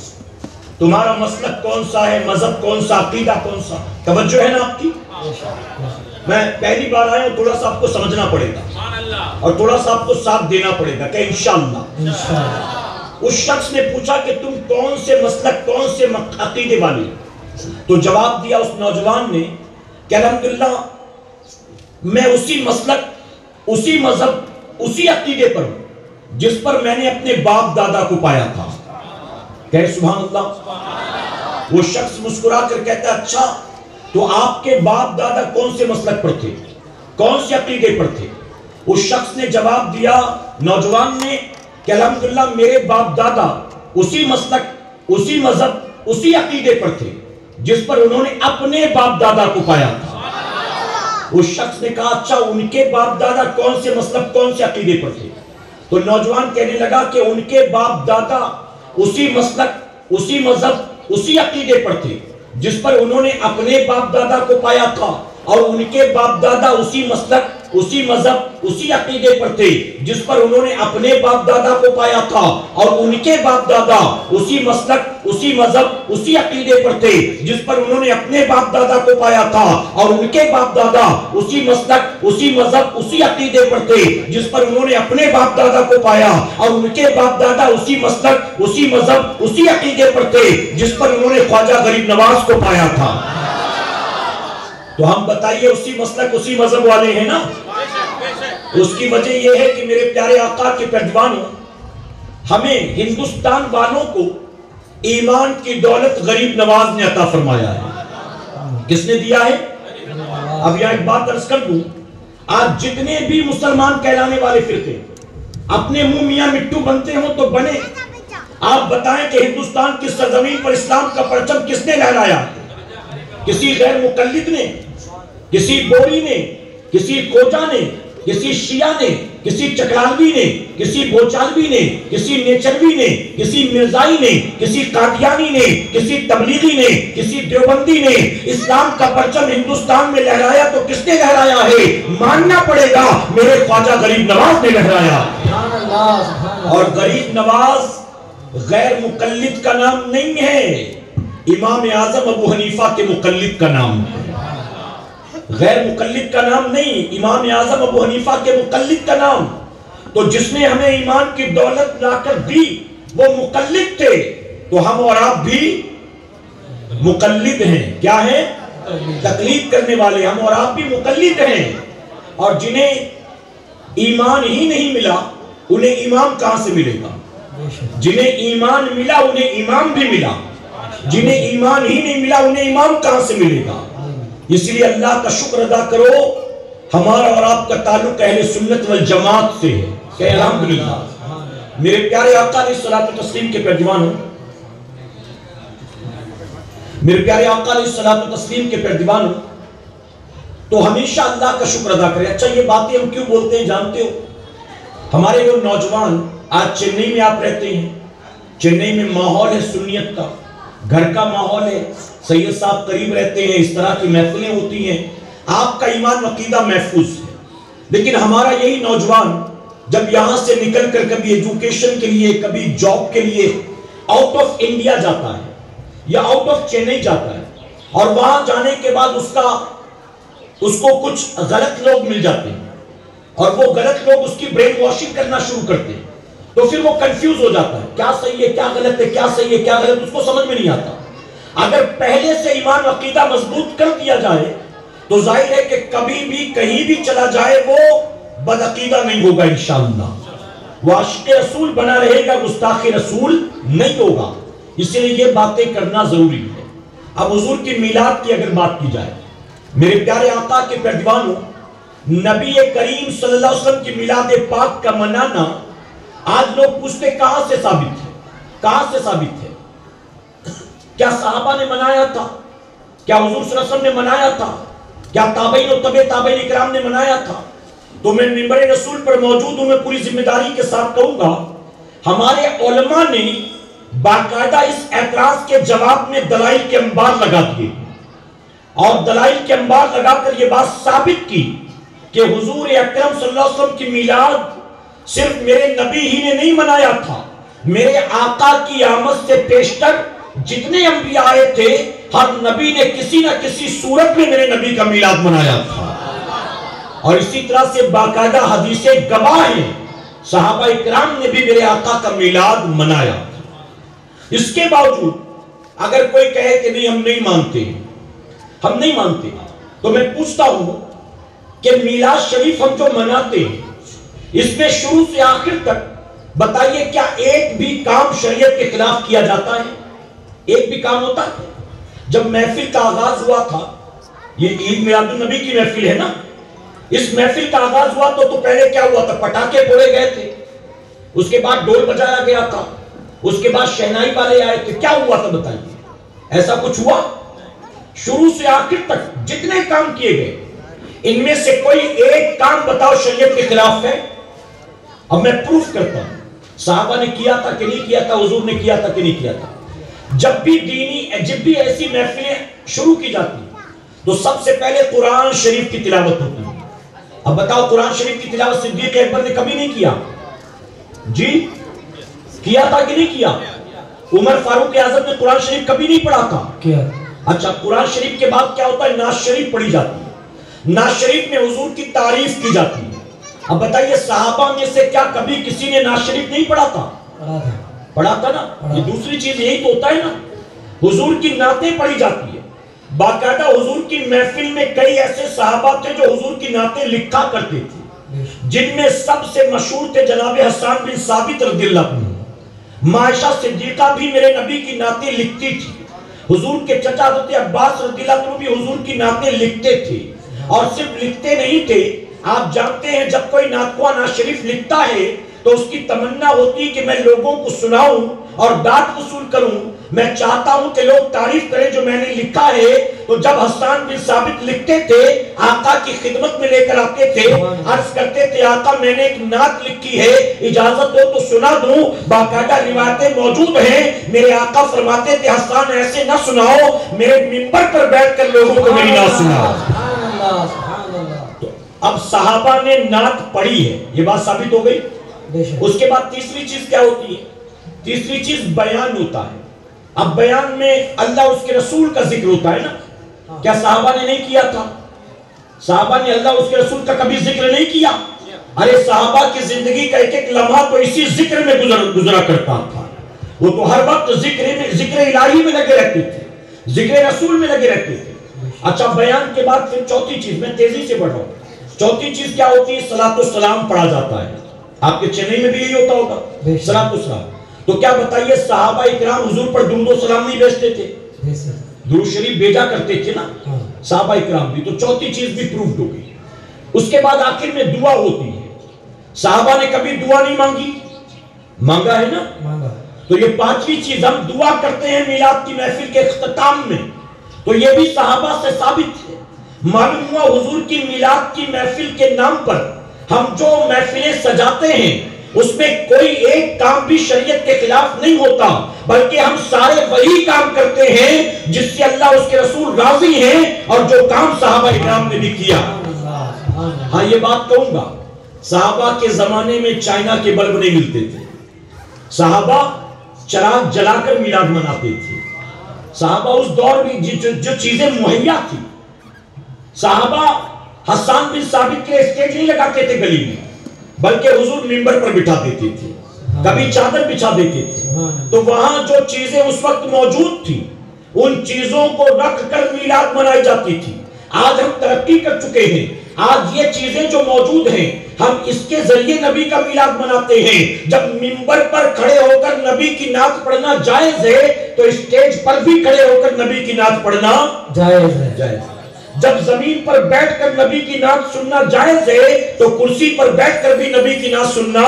تمہارا مسلک کون سا ہے، مذہب کون سا، عقیدہ کون سا؟ توجہ ہے نا آپ کی؟ میں پہلی بار آیا ہوں، تھوڑا سا آپ کو سمجھنا پڑے گا اور تھوڑا سا آپ کو ساتھ دینا پڑے گا کہ انشاءاللہ۔ اس شخص نے پوچھا کہ تم کون سے مسلک، کون سے عقیدے والے؟ تو جواب دیا اس نوجوان نے کہ الحمدللہ میں اسی مسلک، اسی مذہب، اسی عقیدے پر ہوں جس پر میں نے اپنے باپ دادا کو پایا تھا۔ کہ سبحان اللہ۔ وہ شخص مسکرا کر کہتا ہے اچھا تو آپ کے باپ دادا کون سے مسلک پر تھے، کون سے عقیدے پر تھے؟ اس شخص نے جواب دیا، نوجوان نے، کہ الحمدللہ میرے باپ دادا اسی مسلک، اسی مذہب، اسی عقیدے پر تھے جس پر انہوں نے اپنے باپ دادا کو پایا تھا۔ اس شخص نے کہا اچھا ان کے باپ دادا کون سے مسلک، کون سے عقیدے پر تھے؟ تو نوجوان کہنے لگا کہ ان کے باپ دادا اسی مسلک، اسی مذہب، اسی عقیدے پر تھے جس پر انہوں نے اپنے باپ دادا کو پایا تھا، اور ان کے باپ دادا اسی مسلک، اسی مذہب، اسی عقیدے پر تھے جس پر انہوں نے اپنے باپ دادا کو پایا تھا، اور ان کے باپ دادا اسی مسلک، اسی مذہب، اسی عقیدے پر تھے جس پر انہوں نے اپنے باپ دادا کو پایا تھا، اور ان کے باپ دادا اسی مسلک، اسی مذہب، اسی عقیدے پر تھے جس پر انہوں نے اپنے باپ دادا کو پایا، اور ان کے باپ دادا اسی مسلک، اسی مذہب، اسی عقیدے پر تھے جس پر انہوں نے خواجہ غریب نواز کو پایا تھا۔ تو ہم بتائیے اسی مسلک، اسی مذہب والے ہیں نا؟ اس کی وجہ یہ ہے کہ میرے پیارے آقا کے پہلوانوں، ہمیں ہندوستان والوں کو ایمان کی دولت غریب نواز نے عطا فرمایا ہے۔ کس نے دیا ہے؟ اب یہاں ایک بات عرض کر دوں، آج جتنے بھی مسلمان کہلانے والے فرقے اپنے منہ میاں مٹھو بنتے ہوں تو بنے، آپ بتائیں کہ ہندوستان کی سرزمین پر اسلام کا پرچم کس نے لہرایا؟ کسی غیر مقلد نے، کسی بوری نے، کسی کوجا نے، کسی شیعہ نے، کسی چکرالوی نے، کسی بوچالوی نے، کسی نیچروی نے، کسی مرزائی نے، کسی قادیانی نے، کسی تبلیغی نے، کسی دیوبندی نے اسلام کا پرچم ہندوستان میں لہرایا تو کس نے لہرایا ہے؟ ماننا پڑے گا میرے خواجہ غریب نواز نے لہرایا۔ اور غریب نواز غیر مقلد کا نام نہیں ہے، امام اعظم ابو حنیفہ کے مقلد کا نام ہے۔ غیر مقلد کا نام نہیں، امام اعظم ابو حنیفہ کے مقلد کا نام۔ تو جس نے ہمیں ایمان کی دولت لا کر دی وہ مقلد تھے، تو ہم اور آپ بھی مقلد ہیں۔ کیا ہیں؟ تقلید کرنے والے، ہم اور آپ بھی مقلد ہیں۔ اور جنہیں ایمان ہی نہیں ملا انہیں امام کہاں سے ملے گا؟ جنہیں ایمان ملا انہیں امام بھی ملا، جنہیں ایمان ہی نہیں ملا انہیں امام کہاں سے ملے گا؟ اس لیے اللہ کا شکر ادا کرو، ہمارا اور آپ کا تعلق اہل سنت والجماعت سے ہے کہ الحمدللہ۔ میرے پیارے آقا علیہ الصلوۃ والتسلیم کے پیروانوں، میرے پیارے آقا علیہ الصلوۃ والتسلیم کے پیروانوں، تو ہمیشہ اللہ کا شکر ادا کریں۔ اچھا، یہ باتیں ہم کیوں بولتے ہیں جانتے ہو؟ ہمارے وہ نوجوان آج چنئی میں آپ رہتے ہیں، چنئی میں ماحول ہے سنیت کا، گھر کا ماحول ہے، سید صاحب قریب رہتے ہیں، اس طرح کی محفلیں ہوتی ہیں، آپ کا ایمان عقیدہ محفوظ ہے۔ لیکن ہمارا یہی نوجوان جب یہاں سے نکل کر کبھی ایجوکیشن کے لیے، کبھی جاب کے لیے آؤٹ آف انڈیا جاتا ہے یا آؤٹ آف چنئی جاتا ہے، اور وہاں جانے کے بعد اس کو کچھ غلط لوگ مل جاتے ہیں، اور وہ غلط لوگ اس کی برین واشنگ کرنا شروع کرتے ہیں، تو پھر وہ کنفیوز ہو جاتا ہے، کیا صحیح ہے کیا غلط ہے، کیا صحیح ہے کیا غلط، اس کو سمجھ میں نہیں آتا۔ اگر پہلے سے ایمان عقیدہ مضبوط کر دیا جائے تو ظاہر ہے کہ کبھی بھی کہیں بھی چلا جائے وہ بدعقیدہ نہیں ہوگا انشاءاللہ، وہ عاشق رسول بنا رہے گا، گستاخ رسول نہیں ہوگا۔ اس لیے یہ باتیں کرنا ضروری ہے۔ اب حضور کی میلاد کی اگر بات کی جائے، میرے پیارے آقا کے پیروانوں، نبی کریم صلی اللہ علیہ وسلم کی میلاد پاک کا منانا، آج لوگ پوچھتے کہاں سے ثابت ہے، کہاں سے ثابت ہے؟ کیا صحابہ نے منایا تھا؟ کیا حضور صلی اللہ علیہ وسلم نے منایا تھا؟ کیا تابعین و تبع تابعین اکرام نے منایا تھا؟ تو میں منبر رسول پر موجود ہوں، میں پوری ذمہ داری کے ساتھ کہوں گا، ہمارے علماء نے باقاعدہ اس اعتراض کے جواب میں دلائل کے انبار لگا دیے، اور دلائل کے انبار لگا کر یہ بات ثابت کی کہ حضور اکرم صلی اللہ علیہ وسلم کی میلاد صرف میرے نبی ہی نے نہیں منایا تھا، میرے آقا کی آمد سے پیشتر جتنے انبیاء آئے تھے، ہر نبی نے کسی نہ کسی صورت میں میرے نبی کا میلاد منایا تھا۔ اور اسی طرح سے باقاعدہ حدیثیں گواہ ہیں، صحابہ اکرام نے بھی میرے آقا کا میلاد منایا۔ اس کے باوجود اگر کوئی کہے کہ نہیں ہم نہیں مانتے، ہم نہیں مانتے، تو میں پوچھتا ہوں کہ میلاد شریف ہم جو مناتے ہیں، اس میں شروع سے آخر تک بتائیے کیا ایک بھی کام شریعت کے خلاف کیا جاتا ہے؟ ایک بھی کام ہوتا ہے؟ جب محفل کا آغاز ہوا تھا، یہ عید میلاد النبی کی محفل ہے نا، اس محفل کا آغاز ہوا تو پہلے کیا ہوا تھا؟ پٹاخے پھوڑے گئے تھے، اس کے بعد ڈول بجایا گیا تھا، اس کے بعد شہنائی والے آئے تھے، کیا ہوا تھا بتائیے؟ ایسا کچھ ہوا؟ شروع سے آخر تک جتنے کام کیے گئے، ان میں سے کوئی ایک کام بتاؤ شریعت کے خلاف ہے؟ اب میں پروف کرتا ہوں، صحابہ نے کیا تھا کہ نہیں کیا تھا، حضور نے کیا تھا کہ نہیں کیا تھا۔ جب بھی ایسی محفلیں شروع کی جاتی تو سب سے پہلے قرآن شریف کی تلاوت ہوتی ہے۔ اب بتاؤ قرآن شریف کی تلاوت صدیق اکبر نے کبھی نہیں کیا؟ جی کیا تھا کہ نہیں کیا؟ عمر فاروق اعظم نے قرآن شریف کبھی نہیں پڑھا تھا؟ کیا؟ اچھا، قرآن شریف کے بعد کیا ہوتا ہے؟ نعت شریف پڑھی جاتی ہے، نعت شریف میں حضور کی تعریف کی جاتی ہے۔ اب بتائیے صحابہ میں سے کیا کبھی کسی نے نعت شریف نہیں پڑھا تھا؟ پڑھا تھا نا۔ یہ دوسری چیز یہی تو ہوتا ہے نا، حضور کی نعتیں پڑھی جاتی ہے باقاعدہ۔ حضور کی محفل میں کئی ایسے صحابہ تھے جو حضور کی نعتیں لکھا کرتے تھے، جن میں سب سے مشہور تھے جناب حسان بن ثابت رضی اللہ عنہ۔ عائشہ صدیقہ بھی میرے نبی کی نعتیں لکھتی تھی، حضور کے چچا حضرت عباس رضی اللہ عنہ بھی حضور کی نعتیں لکھتے تھے، اور صرف لکھتے نہیں تھے، آپ جانتے ہیں جب کوئی نعت شریف لکھتا ہے تو اس کی تمنا ہوتی ہے کہ میں لوگوں کو سناؤں اور داد وصول کروں، میں چاہتا ہوں کہ لوگ تعریف کریں جو میں نے لکھا ہے۔ تو جب حسان بن ثابت لکھتے تھے، آقا کی خدمت میں لے کر آتے تھے، عرض کرتے تھے آقا میں نے ایک نعت لکھی ہے، اجازت ہو تو سنا دوں؟ باقاعدہ روایتیں موجود ہیں، میرے آقا فرماتے تھے حسان ایسے نہ سناؤ، میرے منبر پر بیٹھ کر لوگوں کو میری نعت سناؤ۔ اب صحابہ نے نعت پڑھی ہے، یہ بات ثابت ہو گئی۔ اس کے بعد تیسری چیز کیا ہوتی ہے؟ تیسری چیز بیان ہوتا ہے۔ اب بیان میں اللہ اس کے رسول کا ذکر ہوتا ہے نا، کیا صحابہ نے نہیں کیا تھا؟ صحابہ نے اللہ اس کے رسول کا کبھی ذکر نہیں کیا؟ ارے صحابہ کی زندگی کا ایک ایک لمحہ تو اسی ذکر میں گزرا کرتا تھا، وہ تو ہر وقت ذکر الہی میں لگے رہتے تھے، ذکر رسول میں لگے رہتے تھے۔ اچھا، بیان کے بعد پھر چوتھی چیز، میں تیزی سے بڑھ رہا ہوں، چوتھی چیز کیا ہوتی ہے؟ صلاۃ و سلام پڑھا جاتا ہے۔ آپ کے چنئی میں بھی یہی ہوتا ہوگا، صلاۃ و سلام۔ تو کیا بتائیے صحابہ اکرام حضور پر درود و سلام نہیں بھیجتے تھے؟ درود شریف بھیجا کرتے تھے نا صحابہ اکرام بھی۔ تو چوتھی چیز بھی پروفڈ ہو گئی۔ اس کے بعد آخر میں دعا ہوتی ہے۔ صحابہ نے کبھی دعا نہیں مانگی؟ مانگا ہے نا۔ تو یہ پانچویں چیز ہم دعا کرتے ہیں میلاد کی محفل کے اختتام میں، تو یہ بھی صحابہ سے ثابت ہے۔ معلوم ہوا حضور کی میلاد کی محفل کے نام پر ہم جو محفلیں سجاتے ہیں اس میں کوئی ایک کام بھی شریعت کے خلاف نہیں ہوتا، بلکہ ہم سارے وہی کام کرتے ہیں جس سے اللہ اس کے رسول راضی ہیں اور جو کام صحابہ اکرام نے بھی کیا۔ ہاں یہ بات کہوں گا، صحابہ کے زمانے میں چائنا کے بلب نہیں ملتے تھے، صحابہ چراغ جلا کر میلاد مناتے تھے۔ صحابہ اس دور میں جو چیزیں مہیا تھی، صحابہ حسان بن ثابت کے اسٹیج نہیں لگاتے تھے گلی میں، بلکہ حضور منبر پر بٹھا دیتے تھے، کبھی چادر بچھا دیتے تھے۔ تو وہاں جو چیزیں اس وقت موجود تھی ان چیزوں کو رکھ کر میلاد منائی جاتی تھی۔ آج ہم ترقی کر چکے ہیں، آج یہ چیزیں جو موجود ہیں ہم اس کے ذریعے نبی کا میلاد مناتے ہیں۔ جب منبر پر کھڑے ہو کر نبی کی نعت پڑھنا جائز ہے تو اسٹیج پر بھی کھڑے ہو کر نبی کی نعت پڑھنا جائز ہے۔ جب زمین پر بیٹھ کر نبی کی نعت سننا جائز ہے تو کرسی پر بیٹھ کر بھی نبی کی نعت سننا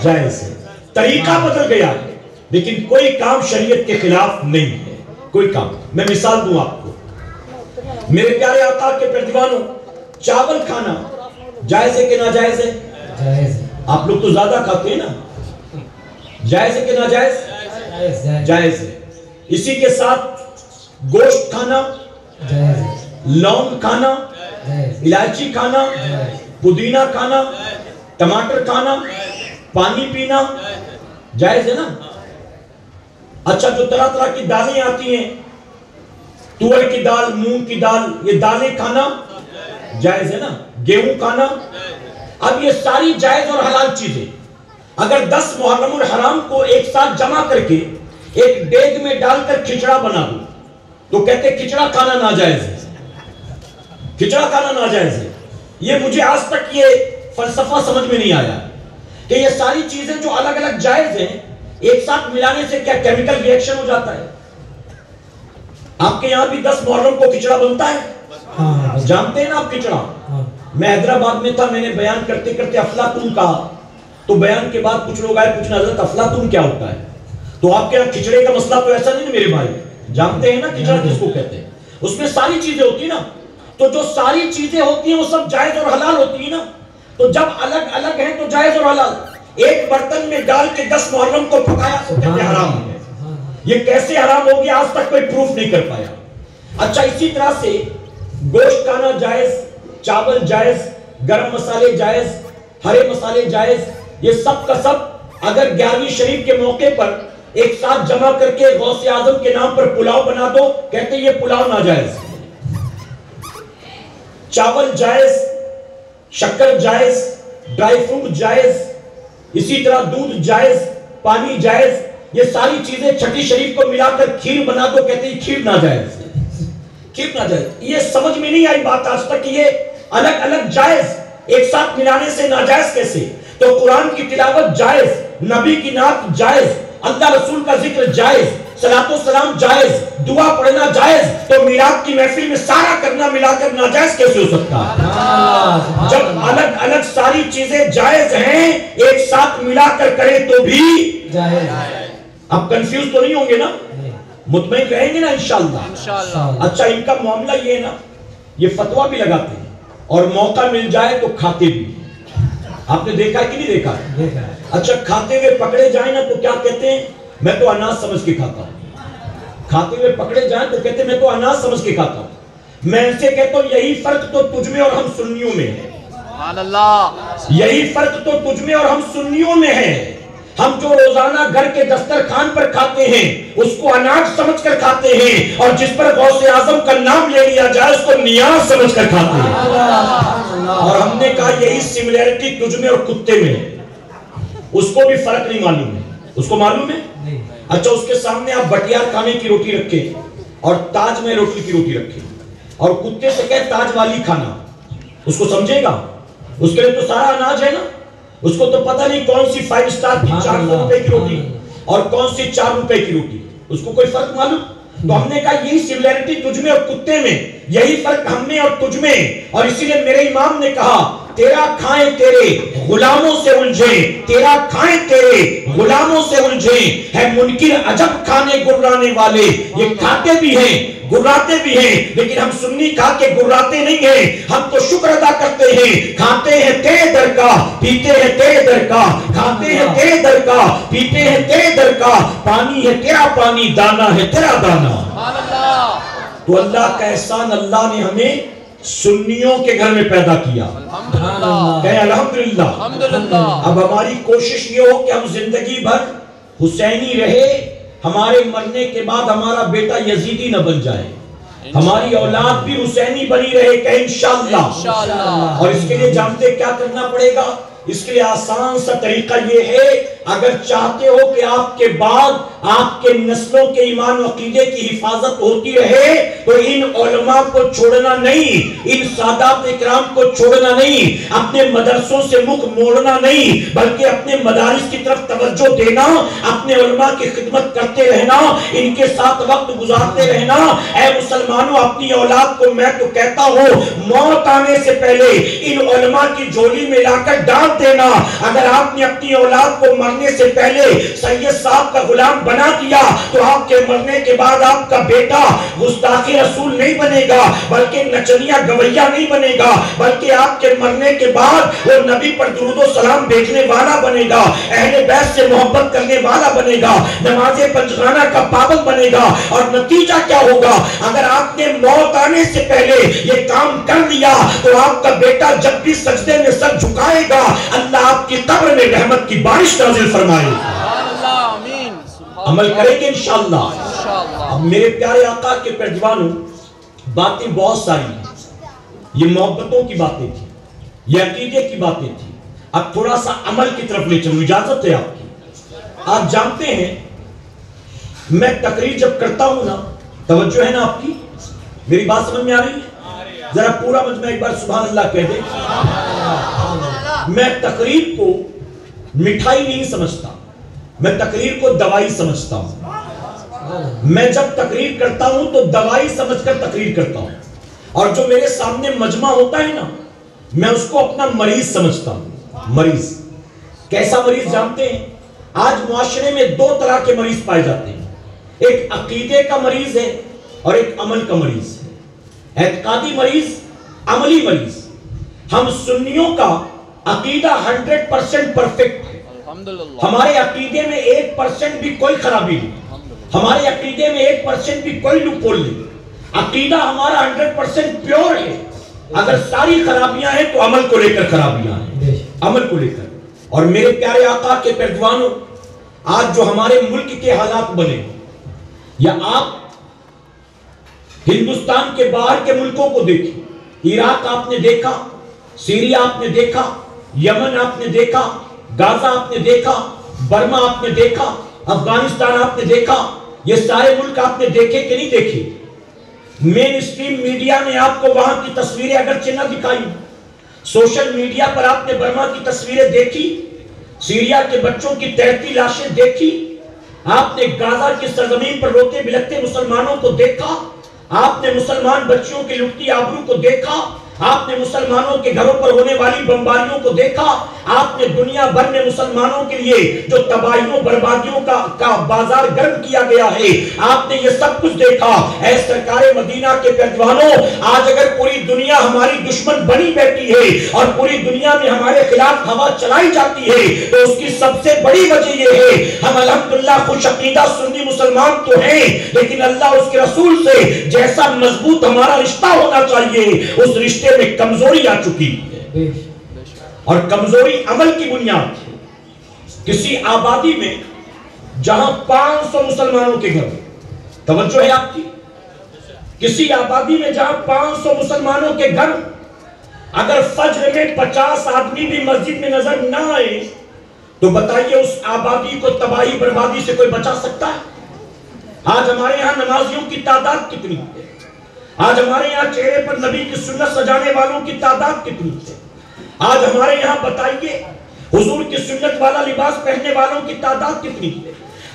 جائز ہے۔ طریقہ بدل گیا ہے لیکن کوئی کام شریعت کے خلاف نہیں ہے، کوئی کام۔ میں مثال دوں آپ کو، میرے پیارے آقا کے پردیوانوں، چاول کھانا جائز ہے کہ ناجائز ہے؟ جائز ہے۔ آپ لوگ تو زیادہ کھاتے ہیں نا، جائز ہے کہ ناجائز؟ جائز ہے۔ اسی کے ساتھ گوشت کھانا جائز ہے، لونگ کھانا، الائچی کھانا، پودینہ کھانا، ٹماٹر کھانا، پانی پینا جائز ہے نا۔ اچھا جو طرح طرح کی دالیں آتی ہیں، تور کی دال، مونگ کی دال، یہ دالیں کھانا جائز ہے نا، گیہوں کھانا۔ اب یہ ساری جائز اور حلال چیزیں اگر 10 محرم الحرام کو ایک ساتھ جمع کر کے ایک دیگ میں ڈال کر کھچڑا بنا دو تو کہتے کھچڑا کھانا ناجائز ہے، کھچڑا کھانا ناجائز ہے۔ یہ مجھے آج تک یہ فلسفہ سمجھ میں نہیں آیا کہ یہ ساری چیزیں جو الگ الگ جائز ہیں ایک ساتھ ملانے سے کیا کیمیکل ری ایکشن ہو جاتا ہے؟ آپ کے یہاں بھی 10 محرم کو کھچڑا بنتا ہے، جانتے ہیں نا آپ کھچڑا؟ میں حیدرآباد میں تھا، میں نے بیان کرتے کرتے افلاطون کہا تو بیان کے بعد کچھ لوگ آئے پوچھنا حضرت افلاطون کیا ہوتا ہے؟ تو آپ کے یہاں کھچڑے کا مسئلہ تو ایسا نہیں نا میرے بھائی، جانتے ہیں نا کھچڑا کس کو کہتے ہیں؟ اس میں ساری چیزیں ہوتی ہیں نا، تو جو ساری چیزیں ہوتی ہیں وہ سب جائز اور حلال ہوتی ہیں نا۔ تو جب الگ الگ ہیں تو جائز اور حلال۔ ایک برتن میں ڈال کے 10 محرم کو پکایا تو کہتے حرام ہے۔ یہ کیسے حرام ہو گیا آج تک کوئی پروف نہیں کر پایا۔ اچھا اسی طرح سے گوشت کھانا جائز، چاول جائز، گرم مسالے جائز، ہرے مسالے جائز، یہ سب کا سب اگر 11ویں شریف کے موقع پر ایک ساتھ جمع کر کے غوث اعظم کے نام پر پلاؤ بنا دو کہتے یہ پلاؤ ناجائز۔ چاول جائز، شکر جائز، ڈرائی فروٹ جائز، اسی طرح دودھ جائز، پانی جائز، یہ ساری چیزیں چھٹی شریف کو ملا کر کھیر بنا دو کہتے ہیں کھیر ناجائز، کھیر ناجائز۔ یہ سمجھ میں نہیں آئی بات آج تک کہ یہ الگ الگ جائز ایک ساتھ ملانے سے ناجائز کیسے؟ تو قرآن کی تلاوت جائز، نبی کی نعت جائز، اللہ رسول کا ذکر جائز، صلاۃ و سلام جائز، دعا پڑھنا جائز، تو میلاد کی محفل میں سارا کرنا ملا کر ناجائز کیسے ہو سکتا ہے؟ جب الگ الگ ساری چیزیں جائز ہیں ایک ساتھ ملا کر کریں تو بھی جائز۔ اب کنفیوز تو نہیں ہوں گے نا؟ مطمئن رہیں گے نا انشاءاللہ؟ اچھا ان کا معاملہ یہ ہے نا، یہ فتویٰ بھی لگاتے ہیں اور موقع مل جائے تو کھاتے بھی۔ آپ نے دیکھا کہ نہیں دیکھا؟ اچھا کھاتے ہوئے پکڑے جائیں نا تو کیا کہتے ہیں؟ میں تو اناج سمجھ کے کھاتا ہوں۔ کھاتے ہوئے پکڑے جائیں تو کہتے ہیں میں تو اناج سمجھ کے کھاتا ہوں۔ میں ان سے کہتا ہوں یہی فرق تو تجھ میں اور ہم سنیوں میں ہے، یہی فرق تو تجھ میں اور ہم سنیوں میں ہے۔ ہم جو روزانہ گھر کے دسترخوان پر کھاتے ہیں اس کو اناج سمجھ کر کھاتے ہیں، اور جس پر غوث اعظم کا نام لے لیا جائے اس کو نیاز سمجھ کر کھاتے ہیں۔ اور ہم نے کہا یہی سملیرٹی تجھ میں اور کتے میں ہے۔ اس کو بھی فرق نہیں معلوم ہے، اس کو معلوم ہے؟ اچھا اس کے سامنے آپ بٹیار کھانے کی روٹی رکھیں اور تاج میں روٹی کی روٹی رکھیں اور کتے سے کہے تاج والی کھانا، اس کو سمجھے گا؟ اس کے لیے تو سارا اناج ہے نا، اس کو تو پتہ نہیں کون سی 5 سٹار کی 400 روپے کی روٹی اور کون سی 4 روپے کی روٹی، اس کو کوئی فرق معلوم؟ تو ہم نے کہا یہی سملیرٹی تجھ میں اور کتے میں، یہی فرق ہم میں اور تجھ میں، اور اسی لیے میرے امام نے کہا تیرا کھائیں تیرے غلاموں سے الجھیں، تیرا کھائیں تیرے غلاموں سے الجھیں۔ ہے منکر عجب کھانے گرانے والے، یہ کھاتے بھی ہیں گراتے بھی ہیں، لیکن ہم سنی کھا کے گراتے نہیں ہیں، ہم تو شکر ادا کرتے ہیں۔ کھاتے ہیں تیرے در کا، پیتے ہیں تیرے در کا، کھاتے ہیں تیرے در کا، پیتے ہیں تیرے در کا، پانی ہے تیرا پانی، دانا ہے تیرا دانا۔ تو اللہ کا احسان، اللہ نے ہمیں سنیوں کے گھر میں پیدا کیا، کہیں الحمدللہ۔ اب ہماری کوشش یہ ہو کہ ہم زندگی بھر حسینی رہے، ہمارے مرنے کے بعد ہمارا بیٹا یزیدی نہ بن جائے، ہماری اولاد بھی حسینی بنی رہے کہ انشاءاللہ۔ اور اس کے لیے جانتے کیا کرنا پڑے گا؟ اس کے لیے آسان سا طریقہ یہ ہے، اگر چاہتے ہو کہ آپ کے بعد آپ کے نسلوں کے ایمان و عقیدے کی حفاظت ہوتی رہے، تو ان علماء کو چھوڑنا نہیں، ان سادات اکرام کو چھوڑنا نہیں، اپنے مدرسوں سے منہ موڑنا نہیں، بلکہ اپنے مدارس کی طرف توجہ دینا، اپنے علماء کی خدمت کرتے رہنا، ان کے ساتھ وقت گزارتے رہنا۔ اے مسلمانوں، اپنی اولاد کو میں تو کہتا ہوں، موت آنے سے پہلے ان علماء کی جھولی میں لا کر ڈال دینا۔ اگر آپ نے اپنی اولاد کو مرنے سے پہلے سید صاحب کا غلام بنا دیا، تو آپ کے مرنے کے بعد آپ کا بیٹا گستاخ رسول نہیں بنے گا، بلکہ نچنیا گویا نہیں بنے گا، بلکہ آپ کے مرنے کے بعد وہ نبی پر درود و سلام بھیجنے والا بنے گا، اہل بیت سے محبت کرنے والا بنے گا، نماز پنجگانہ کا پابند بنے گا۔ اور نتیجہ کیا ہوگا؟ اگر آپ نے موت آنے سے پہلے یہ کام کر لیا، تو آپ کا بیٹا جب بھی سجدے میں سر جھکائے گا، اللہ آپ کی قبر میں رحمت کی بارش نازل فرمائے گا۔ عمل کریں گے انشاءاللہ۔ اب میرے پیارے آقا کے پیروانوں، باتیں بہت ساری ہیں، یہ محبتوں کی باتیں تھی، یہ عقیدے کی باتیں تھی۔ اب تھوڑا سا عمل کی طرف لے چلوں، اجازت ہے آپ کی۔ آپ جانتے ہیں میں تقریر جب کرتا ہوں نا، توجہ ہے نا آپ کی، میری بات سمجھ میں آ رہی ہے؟ ذرا پورا مجمع ایک بار سبحان اللہ کہہ دے۔ میں تقریر کو مٹھائی نہیں سمجھتا، میں تقریر کو دوائی سمجھتا ہوں۔ میں جب تقریر کرتا ہوں تو دوائی سمجھ کر تقریر کرتا ہوں، اور جو میرے سامنے مجمع ہوتا ہے نا، میں اس کو اپنا مریض سمجھتا ہوں۔ مریض کیسا مریض جانتے ہیں؟ آج معاشرے میں دو طرح کے مریض پائے جاتے ہیں، ایک عقیدے کا مریض ہے اور ایک عمل کا مریض ہے۔ اعتقادی مریض، عملی مریض۔ ہم سنیوں کا عقیدہ 100% پرفیکٹ ہے، ہمارے عقیدے میں 1% بھی کوئی خرابی نہیں، ہمارے عقیدے میں 1% بھی کوئی لوپول نہیں، عقیدہ ہمارا 100% پیور ہے۔ اگر ساری خرابیاں ہیں تو عمل کو لے کر خرابیاں ہیں، عمل کو لے کر۔ اور میرے پیارے آقا کے پیروانوں، آج جو ہمارے ملک کے حالات بنے، یا آپ ہندوستان کے باہر کے ملکوں کو دیکھیں، عراق آپ نے دیکھا، سیریا آپ نے دیکھا، یمن آپ نے دیکھا، غازہ آپ نے دیکھا، برما آپ نے دیکھا، افغانستان آپ نے دیکھا، یہ سارے ملک آپ نے دیکھے کہ نہیں دیکھے؟ مین اسٹریم میڈیا نے آپ کو وہاں کی تصویریں اگرچہ نہ دکھائی، سوشل میڈیا پر آپ نے برما کی تصویریں دیکھی، سیریا کے بچوں کی تیرتی لاشیں دیکھی، آپ نے غازہ کی سرزمین پر روتے بلکتے مسلمانوں کو دیکھا، آپ نے مسلمان بچیوں کی لٹتی آبرو کو دیکھا، آپ نے مسلمانوں کے گھروں پر ہونے والی بمباریوں کو دیکھا، آپ نے دنیا بھر میں مسلمانوں کے لیے جو تباہیوں بربادیوں کا بازار گرم کیا گیا ہے، آپ نے یہ سب کچھ دیکھا۔ اے سرکار مدینہ کے پیروانوں، آج اگر پوری دنیا ہماری دشمن بنی بیٹھی ہے اور پوری دنیا میں ہمارے خلاف ہوا چلائی جاتی ہے، تو اس کی سب سے بڑی وجہ یہ ہے، ہم الحمدللہ خوش عقیدہ سنی مسلمان تو ہیں، لیکن اللہ اس کے رسول سے جیسا مضبوط ہمارا رشتہ ہونا چاہیے، اس رشتے میں کمزوری آ چکی ہے، اور کمزوری عمل کی بنیاد ہے۔ کسی آبادی میں جہاں 500 مسلمانوں کے گھر، توجہ ہے آپ کی، کسی آبادی میں جہاں 500 مسلمانوں کے گھر، اگر فجر میں 50 آدمی بھی مسجد میں نظر نہ آئے تو بتائیے اس آبادی کو تباہی بربادی سے کوئی بچا سکتا ہے؟ آج ہمارے یہاں نمازیوں کی تعداد کتنی ہے؟ آج ہمارے یہاں چہرے پر نبی کی سنت سجانے والوں کی تعداد کتنی ہے؟ آج ہمارے یہاں بتائیے حضور کی سنت والا لباس پہننے والوں کی تعداد کتنی ہے؟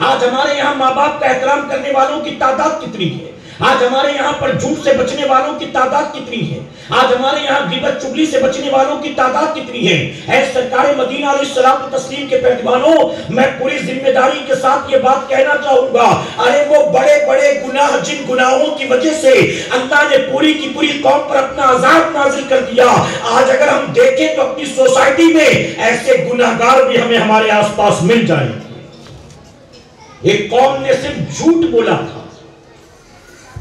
آج ہمارے یہاں ماں باپ کا احترام کرنے والوں کی تعداد کتنی ہے؟ آج ہمارے یہاں پر جھوٹ سے بچنے والوں کی تعداد کتنی ہے؟ آج ہمارے یہاں غیبت چغلی سے بچنے والوں کی تعداد کتنی ہے؟ اے سرکار مدینہ علیہ السلام و تسلیم کے پہلوانوں، میں پوری ذمہ داری کے ساتھ یہ بات کہنا چاہوں گا، ارے وہ بڑے بڑے گناہ جن گناہوں کی وجہ سے اللہ نے پوری کی پوری قوم پر اپنا عذاب نازل کر دیا، آج اگر ہم دیکھیں تو اپنی سوسائٹی میں ایسے گناہگار بھی ہمیں ہمارے آس پاس مل جائیں گے۔ ایک قوم نے صرف جھوٹ بولا تھا،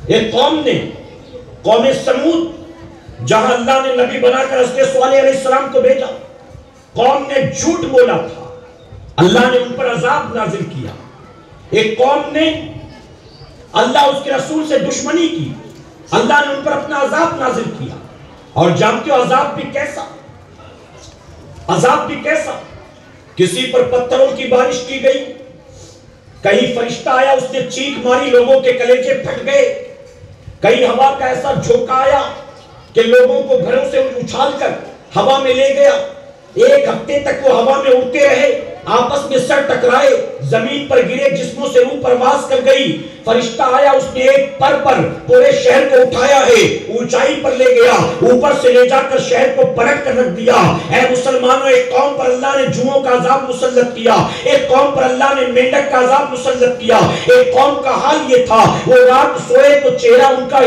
ایک قوم نے، قوم سمود، جہاں اللہ نے نبی بنا کر حضرت صالح علیہ السلام کو بھیجا، قوم نے جھوٹ بولا تھا، اللہ نے ان پر عذاب نازل کیا۔ ایک قوم نے اللہ اس کے رسول سے دشمنی کی، اللہ نے ان پر اپنا عذاب نازل کیا۔ اور جانتے ہو عذاب بھی کیسا؟ عذاب بھی کیسا؟ کسی پر پتھروں کی بارش کی گئی، کہیں فرشتہ آیا اس نے چیخ ماری، لوگوں کے کلیجے پھٹ گئے، کہیں ہوا کا ایسا جھونکا آیا کہ لوگوں کو گھروں سے اچھال کر ہوا میں لے گیا، ایک ہفتے تک وہ ہوا میں اڑتے رہے، آپس میں سر ٹکرائے، زمین پر گرے، جسموں سے روح پرواز کر گئی، فرشتہ آیا اس نے ایک پر پورے شہر کو اٹھایا ہے، اونچائی پر لے گیا، اوپر سے لے جا کر شہر کو پلٹ کر رکھ دیا۔ اے مسلمانوں، ایک قوم پر اللہ نے جوؤں کا عذاب مسلط کیا، ایک قوم پر اللہ نے مینڈک کا عذاب مسلط کیا۔ ایک قوم کا حال یہ تھا، وہ رات سوئے تو چہرہ ان کا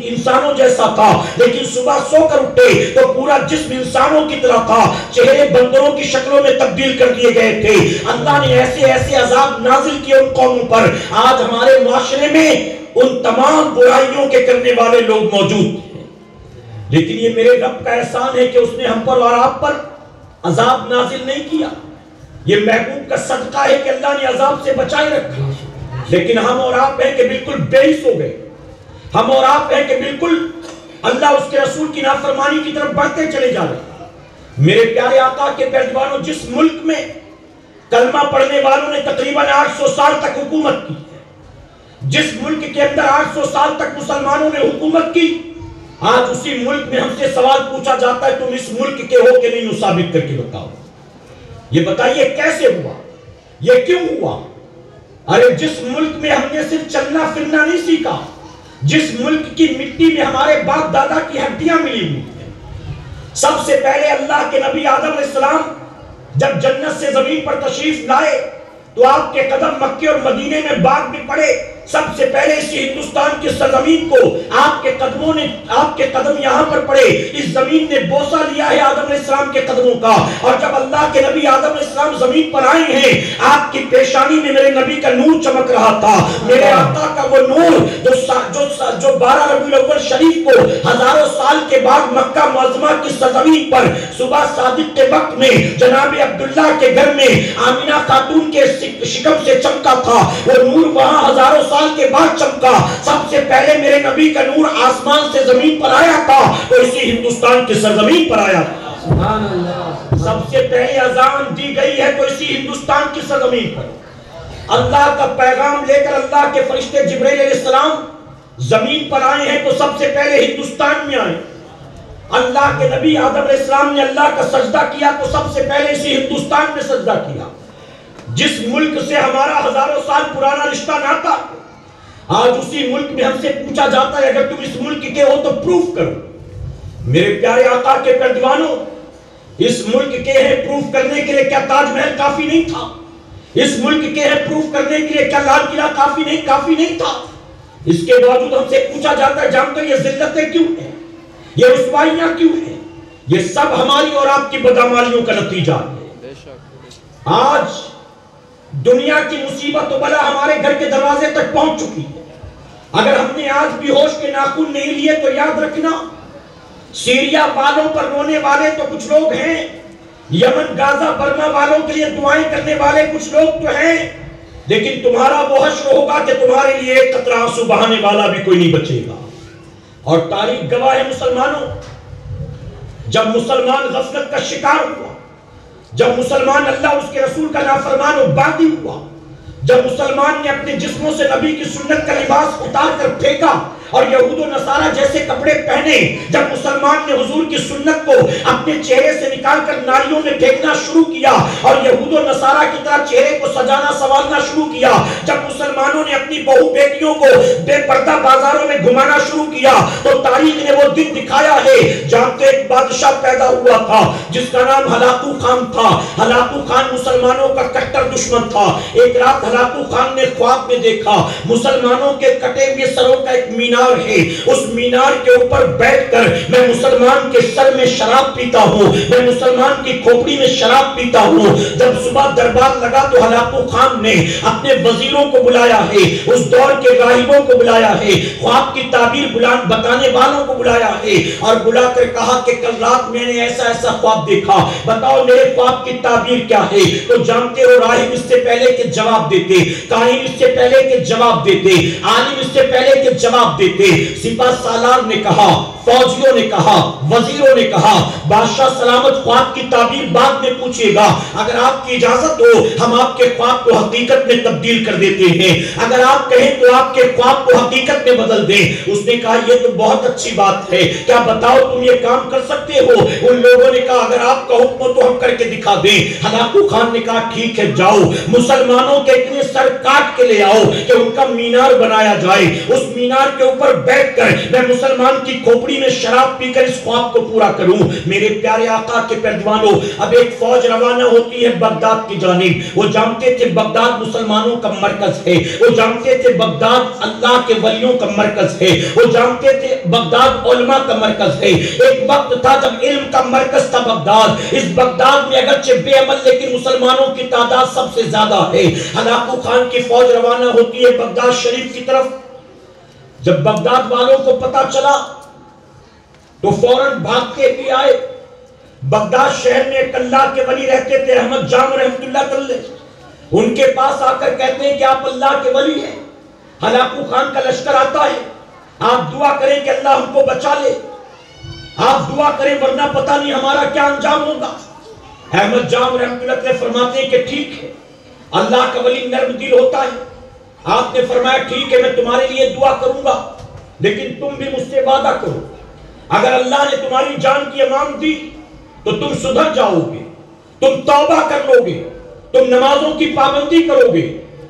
انسانوں جیسا تھا، لیکن صبح سو کر اٹھے تو پورا جسم انسانوں کی طرح تھا، چہرے بندروں کی شکلوں میں تبدیل کر دیے گئے تھے۔ اللہ نے ایسے ایسے عذاب نازل کیے ان قوموں پر۔ آج ہمارے معاشرے میں ان تمام برائیوں کے کرنے والے لوگ موجود ہیں، لیکن یہ میرے رب کا احسان ہے کہ اس نے ہم پر اور آپ پر عذاب نازل نہیں کیا۔ یہ محبوب کا صدقہ ہے کہ اللہ نے عذاب سے بچائے رکھا، لیکن ہم اور آپ ہیں کہ بالکل بےحس ہو گئے، ہم اور آپ ہیں کہ بالکل اللہ اس کے رسول کی نافرمانی کی طرف بڑھتے چلے جا رہے ہیں۔ میرے پیارے آقا کے پہلوانوں، جس ملک میں کلمہ پڑھنے والوں نے تقریباً 800 سال تک حکومت کی، جس ملک کے اندر 800 سال تک مسلمانوں نے حکومت کی، آج اسی ملک میں ہم سے سوال پوچھا جاتا ہے تم اس ملک کے ہو کہ نہیں ہو، ثابت کر کے بتاؤ۔ یہ بتائیے کیسے ہوا، یہ کیوں ہوا؟ ارے جس ملک میں ہم نے صرف چلنا پھرنا نہیں سیکھا، جس ملک کی مٹی میں ہمارے باپ دادا کی ہڈیاں ملی ہوئی ہیں۔ سب سے پہلے اللہ کے نبی آدم علیہ السلام جب جنت سے زمین پر تشریف لائے تو آپ کے قدم مکے اور مدینے میں باغ بھی پڑے۔ سب سے پہلے اسی ہندوستان کی سرزمین کو آپ کے قدم یہاں پر پڑے، اس زمین نے بوسہ لیا ہے آدم علیہ السلام کے قدموں کا۔ اور جب اللہ کے نبی آدم علیہ السلام زمین پر آئے ہیں، آپ کی پیشانی میں میرے نبی کا نور چمک رہا تھا، میرے آقا کا وہ نور جو 12 ربیع الاول شریف کو ہزاروں سال کے بعد مکہ معظمہ کی سرزمین پر صبح صادق کے وقت میں جناب عبداللہ کے گھر میں آمینہ خاتون کے شکم سے چمکا تھا، وہ نور وہاں ہزاروں سال کے بعد چمکا۔ سب سے پہلے میرے نبی کا نور آسمان سے زمین پر آیا تھا تو اسی ہندوستان کی سرزمین پر آیا تھا۔ سبحان اللہ۔ سب سے پہلے اذان دی گئی ہے تو اسی ہندوستان کی سرزمین پر۔ اللہ کا پیغام لے کر اللہ کے فرشتے جبرائیل علیہ السلام زمین پر آئے ہیں تو سب سے پہلے ہندوستان میں آئے۔ اللہ کے نبی آدم علیہ السلام نے اللہ کا سجدہ کیا تو سب سے پہلے اسی ہندوستان میں سجدہ کیا۔ جس ملک سے ہمارا ہزاروں سال پرانا رشتہ ناتا، آج اسی ملک میں ہم سے پوچھا جاتا ہے اگر تم اس ملک کے ہو تو پروف کرو۔ میرے پیارے آقا کے پہلوانوں، اس ملک کے ہیں پروف کرنے کے لیے کیا تاج محل کافی نہیں تھا؟ اس ملک کے ہیں پروف کرنے کے لیے کیا لال قلعہ کافی نہیں تھا؟ اس کے باوجود ہم سے پوچھا جاتا ہے جانتے ہو یہ ذلتیں کیوں ہیں، یہ رسوائیاں کیوں ہیں؟ یہ سب ہماری اور آپ کی بدعمالیوں کا نتیجہ ہے۔ آج دنیا کی مصیبت و بلا ہمارے گھر کے دروازے تک پہنچ چکی ہے۔ اگر ہم نے آج بھی ہوش کے ناخن نہیں لیے تو یاد رکھنا، سیریا والوں پر رونے والے تو کچھ لوگ ہیں، یمن غازہ برما والوں کے لیے دعائیں کرنے والے کچھ لوگ تو ہیں، لیکن تمہارا وہ حشر ہوگا کہ تمہارے لیے ایک قطرہ آنسو بہانے والا بھی کوئی نہیں بچے گا۔ اور تاریخ گواہ ہے مسلمانوں، جب مسلمان غفلت کا شکار ہوا، جب مسلمان اللہ اس کے رسول کا نافرمان و باغی ہوا، جب مسلمان نے اپنے جسموں سے نبی کی سنت کا لباس اتار کر پھینکا، اور یہود و نصارہ جیسے کپڑے پہنے. جب مسلمان نے حضور کی سنت کو اپنے چہرے سے نکال کر نالیوں میں پھینکنا شروع کیا اور یہود و نصارہ کی طرح چہرے کو سجانا سنوارنا شروع کیا, جب مسلمانوں نے اپنی بہو بیٹیوں کو بے پردہ بازاروں میں گھمانا شروع کیا, تو تاریخ نے وہ دن دکھایا ہے. جانتے ایک بادشاہ پیدا ہوا تھا جس کا نام ہلاکو خان تھا. ہلاکو خان مسلمانوں کا کٹر دشمن تھا. ایک رات ہلاکو خان نے خواب میں دیکھا مسلمانوں کے کٹے ہوئے سروں کا ایک مینار ہے, اس مینار کے اوپر بیٹھ کر میں مسلمان کے سر میں شراب پیتا ہوں, میں مسلمان کی کھوپڑی میں شراب پیتا ہوں. جب صبح دربار لگا تو ہلاکو خان نے اپنے وزیروں کو بلایا ہے, اس دور کے راہبوں کو بلایا ہے, خواب کی تعبیر بتانے والوں کو بلایا ہے اور بلا کر کہا کہ کل رات میں نے ایسا ایسا خواب دیکھا, بتاؤ میرے خواب کی تعبیر کیا ہے. تو جانتے ہو راہب اس سے پہلے کہ جواب دیتے, کاہن اس سے پہلے کہ جواب دیتے, عالم اس سے پہلے کہ جواب دیتے, سپاہ سالار نے کہا, فوجیوں نے کہا, وزیروں نے کہا بادشاہ سلامت خواب کی تعبیر بعد میں پوچھے گا, اگر آپ کی اجازت ہو ہم آپ کے خواب کو حقیقت میں تبدیل کر دیتے ہیں, اگر آپ کہیں تو آپ کے خواب کو حقیقت میں بدل دیں. اس نے کہا یہ تو بہت اچھی بات ہے, کیا بتاؤ تم یہ کام کر سکتے ہو. ان لوگوں نے کہا اگر آپ کا حکم ہو تو ہم کر کے دکھا دیں. ہلاکو خان نے کہا ٹھیک ہے جاؤ, مسلمانوں کے اتنے سر کاٹ کے لے آؤ کہ ان کا مینار بنایا جائے, اس مینار کے اوپر بیٹھ کر میں مسلمان کی کھوپڑی میں شراب پی کر اس خواب کو پورا کروں. میرے پیارے آقا کے پہلوانوں, اب ایک فوج روانہ ہوتی ہے بغداد کی جانب. وہ جانتے تھے بغداد مسلمانوں کا مرکز ہے, وہ جانتے تھے بغداد اللہ کے ولیوں کا مرکز ہے, وہ جانتے تھے بغداد علماء کا مرکز ہے. ایک وقت تھا جب علم کا مرکز تھا بغداد. اس بغداد میں اگرچہ بے عمل لیکن مسلمانوں کی تعداد سب سے زیادہ ہے. ہلاکو خان کی فوج روانہ ہوتی ہے بغداد شریف کی طرف. جب بغداد والوں کو پتا چلا تو فوراً بھاگتے بھی آئے. بغداد شہر میں ایک اللہ کے ولی رہتے تھے احمد جام رحمت اللہ علیہ, ان کے پاس آ کر کہتے ہیں کہ آپ اللہ کے ولی ہیں, ہلاکو خان کا لشکر آتا ہے, آپ دعا کریں کہ اللہ ہم کو بچا لے, آپ دعا کریں ورنہ پتہ نہیں ہمارا کیا انجام ہوگا. احمد جام رحمت اللہ علیہ فرماتے ہیں کہ ٹھیک ہے, اللہ کا ولی نرم دل ہوتا ہے. آپ نے فرمایا ٹھیک ہے میں تمہارے لیے دعا کروں گا, لیکن تم بھی مجھ سے وعدہ کرو اگر اللہ نے تمہاری جان کی امان دی تو تم سدھر جاؤ گے, تم توبہ کر لو گے, تم نمازوں کی پابندی کرو گے,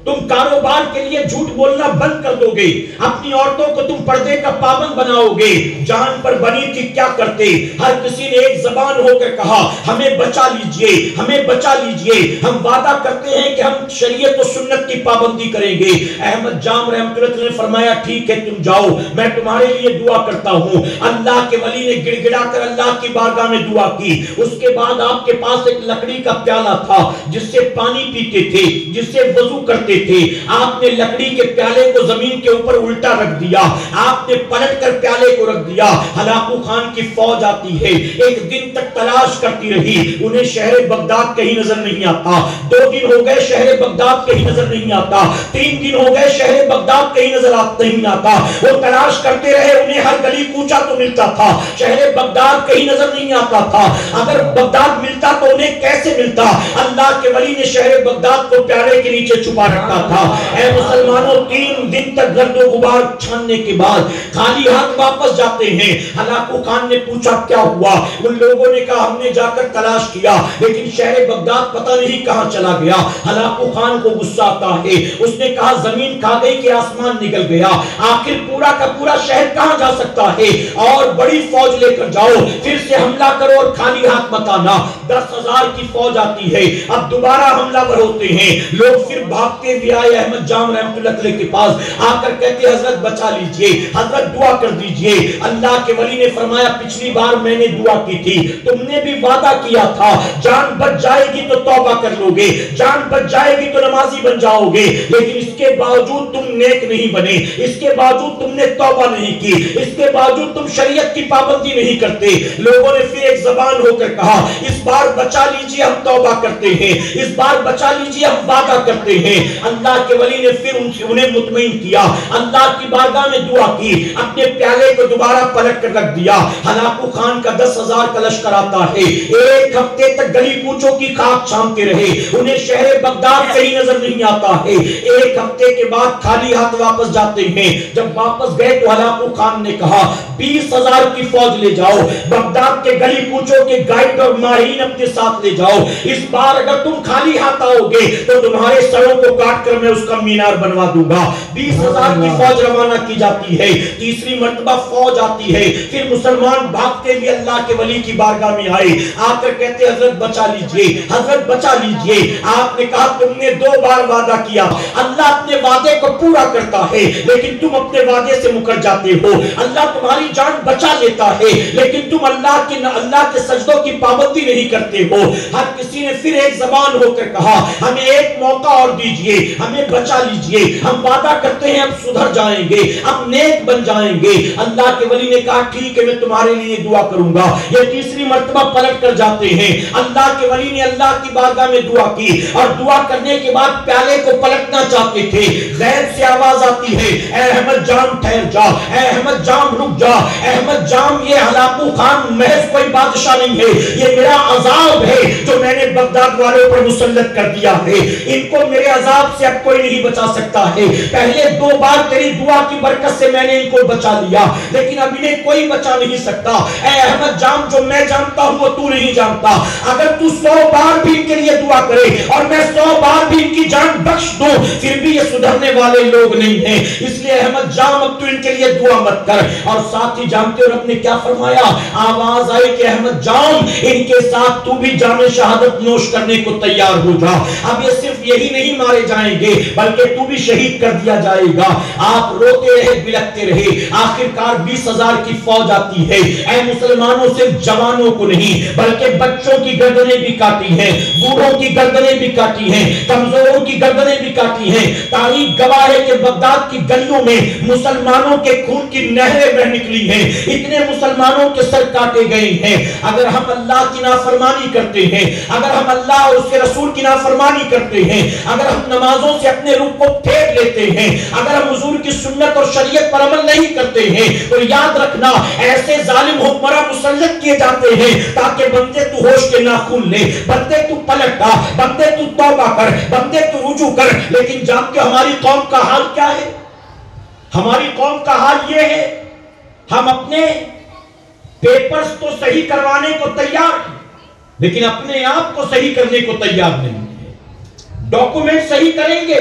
تم کاروبار کے لیے جھوٹ بولنا بند کر دو گے, اپنی عورتوں کو تم پردے کا پابند بناؤ گے. جان پر بنی تھی کیا کرتے, ہر کسی نے ایک زبان ہو کر کہا ہمیں بچا لیجئے, ہمیں بچا لیجئے, ہم وعدہ کرتے ہیں کہ ہم شریعت و سنت کی پابندی کریں گے. احمد جام رحمت اللہ نے فرمایا ٹھیک ہے تم جاؤ, میں تمہارے لیے دعا کرتا ہوں. اللہ کے ولی نے گڑ گڑا کر اللہ کی بارگاہ میں دعا کی. اس کے بعد آپ کے پاس ایک لکڑی کا پیالہ تھا جس سے پانی پیتے تھے, جس سے وضو کرتے تھے. آپ نے لکڑی کے پیالے کو زمین کے اوپر الٹا رکھ دیا, آپ نے پلٹ کر پیالے کو رکھ دیا. ہلاکو خان کی فوج آتی ہے, ایک دن تک تلاش کرتی رہی, انہیں شہر بغداد کہیں نظر نہیں آتا. 2 دن ہو گئے شہر بغداد کہیں نظر نہیں آتا. 3 دن ہو گئے شہر بغداد کہیں نظر نہیں آتا. وہ تلاش کرتے رہے, انہیں ہر گلی کوچہ تو ملتا تھا, شہر بغداد کہیں نظر نہیں آتا تھا. اگر بغداد ملتا تو انہیں کیسے ملتا. اللہ کے ولی نے شہر بغداد کو پیالے کے نیچے چھپا رکھا تھا. اے مسلمانوں 3 دن تک گرد و غبار چھاننے کے بعد خالی ہاتھ واپس جاتے ہیں. ہلاکو خان نے پوچھا کیا ہوا. ان لوگوں نے کہا ہم نے جا کر تلاش کیا لیکن شہر بغداد پتہ نہیں کہاں چلا گیا. ہلاکو خان کو غصہ آتا ہے, اس نے کہا زمین کھا گئی کہ آسمان نکل گیا, آخر پورا کا پورا شہر کہاں جا سکتا ہے. اور بڑی فوج لے کر جاؤ, پھر سے حملہ کرو اور خالی ہاتھ مت آنا. 10,000 کی فوج آتی ہے, اب دوبارہ حملہ ور ہوتے ہیں. لوگ پھر بھاگتے ہوئے آئے احمد جام رحمت اللہ علیہ کے پاس, آ کر کہتے حضرت بچا لیجئے, حضرت دعا کر دیجئے. اللہ کے ولی نے فرمایا پچھلی بار میں نے دعا کی تھی, تم نے بھی وعدہ کیا تھا جان بچ جائے گی تو توبہ کر لو گے, جان بچ جائے گی تو نمازی بن جاؤ گے, لیکن اس کے باوجود تم نیک نہیں بنے, اس کے باوجود تم نے توبہ نہیں کی, اس کے باوجود تم شریعت کی پابندی نہیں کرتے. لوگوں نے پھر ایک زبان ہو کر کہا اس بار بچا لیجئے, ہم توبہ کرتے ہیں, اس بار بچا لیجئے, ہم وعدہ کرتے ہیں. اللہ کے ولی نے پھر انہیں مطمئن کیا، اللہ کی بارگاہ میں دعا کی، اپنے پیالے کو دوبارہ پلٹ کر رکھ دیا۔ ہلاکو خان کا 10,000 کا لشکر آتا ہے، ایک ہفتے تک گلی کوچوں کی خاک چھانتے رہے، انہیں شہر بغداد کہیں نظر نہیں آتا ہے۔ ایک ہفتے کے بعد خالی ہاتھ واپس جاتے ہیں۔ جب واپس گئے تو ہلاکو خان نے کہا 20,000 کی فوج لے جاؤ، بغداد کے گلی کوچوں کے گائیڈ اور ماہرین اپنے ساتھ لے جاؤ، اس بار اگر تم خالی ہاتھ آؤ گے تو تمہارے سروں کو کاٹ کر میں اس کا مینار بنوا دوں گا۔ 20,000 کی فوج روانہ کی جاتی ہے، تیسری مرتبہ فوج آتی ہے، پھر مسلمان بھاگتے ہوئے اللہ کے ولی کی بارگاہ میں آئے، آ کر کہتے حضرت بچا لیجئے، حضرت بچا لیجئے۔ آپ نے کہا تم نے 2 بار وعدہ کیا، اللہ اپنے وعدے کو پورا کرتا ہے لیکن تم اپنے وعدے سے مکر جاتے ہو، اللہ تمہاری جان بچا لیتا ہے لیکن تم اللہ کے سجدوں کی پابندی نہیں کرتے ہو۔ ہر کسی نے پھر ایک زبان ہو کر کہا ہمیں ایک موقع اور دیجئے، ہمیں بچا لیجئے، ہم وعدہ کرتے ہیں اب سدھر جائیں گے، اب نیک بن جائیں گے۔ اللہ کے ولی نے کہا ٹھیک ہے میں تمہارے لیے دعا کروں گا۔ یہ تیسری مرتبہ پلٹ کر جاتے ہیں، اللہ کے ولی نے اللہ کی بارگاہ میں دعا کی اور دعا کرنے کے بعد پیالے کو پلٹنا چاہتے تھے، غیب سے آواز آتی ہے اے احمد جام ٹھہر جا، اے احمد جام رک جا، احمد جام یہ ہلاکو خان محض کوئی بادشاہ نہیں ہے، یہ میرا عذاب ہے جو میں نے بغداد والوں پر مسلط کر دیا ہے، ان کو میرے عذاب سے اب کوئی نہیں بچا سکتا ہے۔ پہلے 2 بار تیری دعا کی برکت سے میں نے ان کو بچا لیا لیکن اب انہیں کوئی بچا نہیں سکتا۔ اے احمد جام جو میں جانتا ہوں وہ تو نہیں جانتا، اگر تو 100 بار بھی ان کے لیے دعا کرے اور میں 100 بار بھی ان کی جان بخش دوں پھر بھی یہ سدھرنے والے لوگ نہیں ہیں، اس لیے احمد جام اب تو ان کے لیے دعا مت کر۔ اور ساتھ ہی جانتے اور اپنے کیا فرمایا، آواز آئی کہ احمد جام ان کے ساتھ تو بھی جام شہادت نوش کرنے کو تیار ہو جا، اب یہ صرف یہی نہیں مارے جائیں گے بلکہ تو بھی شہید کر دیا جائے گا۔ آپ روتے رہے بلکتے رہے، آخرکار 20,000 کی فوج آتی ہے۔ اے مسلمانوں صرف جوانوں کو نہیں بلکہ بچوں کی گردنیں بھی کاٹی ہیں، بوڑھوں کی گردنیں بھی کاٹی ہیں، کمزوروں کی گردنیں بھی کاٹی ہیں۔ تاریخ گواہ ہے کہ بغداد کی گلیوں میں مسلمانوں کے خون کی نہریں بہہ نکلی ہیں، اتنے مسلمانوں کے سر کاٹے گئے ہیں۔ اگر ہم اللہ کی نافرمانی کرتے ہیں، اگر ہم اللہ اور اس کے رسول کی نافرمانی کرتے ہیں، اگر ہم نمازوں سے اپنے روح کو پھیر لیتے ہیں، اگر ہم حضور کی سنت اور شریعت پر عمل نہیں کرتے ہیں تو یاد رکھنا ایسے ظالم حکمراں مسلط کیے جاتے ہیں تاکہ بندے تو ہوش کے ناخن لے، بندے تو پلٹ آ، بندے تو توبہ کر، بندے تو رجوع کر۔ لیکن جانتے ہماری قوم کا حال کیا ہے؟ ہماری قوم کا حال یہ ہے ہم اپنے پیپرز تو صحیح کروانے کو تیار ہیں لیکن اپنے آپ کو صحیح کرنے کو تیار نہیں ہیں۔ ڈاکومنٹ صحیح کریں گے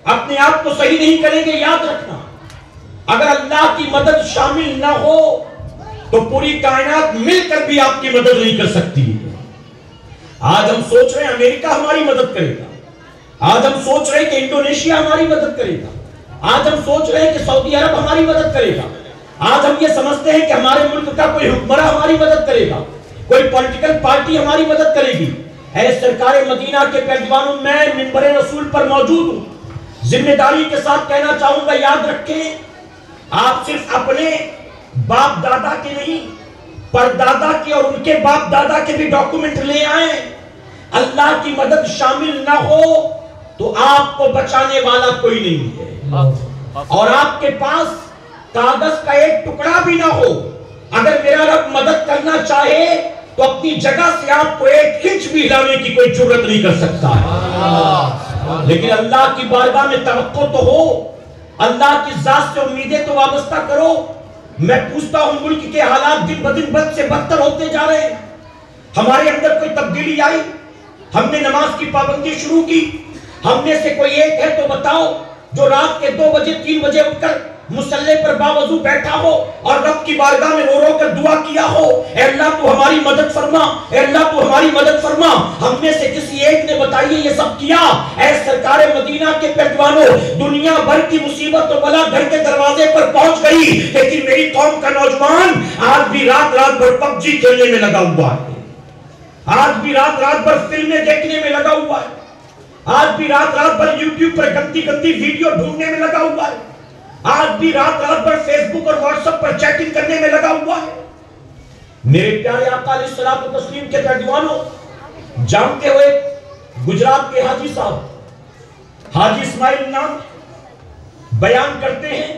اپنے آپ کو صحیح نہیں کریں گے۔ یاد رکھنا اگر اللہ کی مدد شامل نہ ہو تو پوری کائنات مل کر بھی آپ کی مدد نہیں کر سکتی۔ آج ہم سوچ رہے ہیں امریکہ ہماری مدد کرے گا، آج ہم سوچ رہے ہیں کہ انڈونیشیا ہماری مدد کرے گا، آج ہم سوچ رہے ہیں کہ سعودی عرب ہماری مدد کرے گا، آج ہم یہ سمجھتے ہیں کہ ہمارے ملک کا کوئی حکمراں ہماری مدد کرے گا، کوئی پولیٹیکل پارٹی ہماری مدد کرے گی۔ اے سرکار مدینہ کے پیروانوں، میں منبر رسول پر موجود ہوں، ذمہ داری کے ساتھ کہنا چاہوں گا یاد رکھیں آپ صرف اپنے باپ دادا کے نہیں پردادا کے اور ان کے باپ دادا کے بھی ڈاکومنٹ لے آئیں۔ اللہ کی مدد شامل نہ ہو تو آپ کو بچانے والا کوئی نہیں ہے، اور آپ کے پاس کاغذ کا ایک ٹکڑا بھی نہ ہو، اگر میرا رب مدد کرنا چاہے تو اپنی جگہ سے آپ کو 1 انچ بھی ہلانے کی کوئی جرات نہیں کر سکتا ہے۔ لیکن اللہ کی بارگاہ میں توقع تو ہو، اللہ کی ذات سے امیدیں تو وابستہ کرو۔ میں پوچھتا ہوں ملک کے حالات دن بدن بد سے بدتر ہوتے جا رہے ہیں، ہمارے اندر کوئی تبدیلی آئی؟ ہم نے نماز کی پابندی شروع کی، ہم میں سے کوئی ایک ہے تو بتاؤ جو رات کے 2 بجے 3 بجے اٹھ کر مصلی پر باوضو بیٹھا ہو اور رب کی بارگاہ میں رو رو کر دعا کیا ہو اے اللہ تو ہماری مدد فرما، اے اللہ تو ہماری مدد فرما؟ ہم میں سے کسی ایک نے بتائیے یہ سب کیا؟ اے سرکار مدینہ کے پیروانوں، دنیا بھر کی مصیبت و بلا گھر کے دروازے پر پہنچ گئی لیکن میری قوم کا نوجوان آج بھی رات رات بھر پب جی کھیلنے میں لگا ہوا ہے، آج بھی رات رات بھر فلمیں دیکھنے میں لگا ہوا ہے، آج بھی رات رات بھر یوٹیوب پر گندی گندی ویڈیو ڈھونڈنے میں لگا ہوا ہے، آج بھی رات رات بھر فیس بک اور واٹس ایپ پر چیٹنگ کرنے میں لگا ہوا ہے۔ میرے پیارے آقا علیہ الصلوۃ والتسلیم کے پیروانوں، جانتے ہوئے گجرات کے حاجی صاحب حاجی اسماعیل نام بیان کرتے ہیں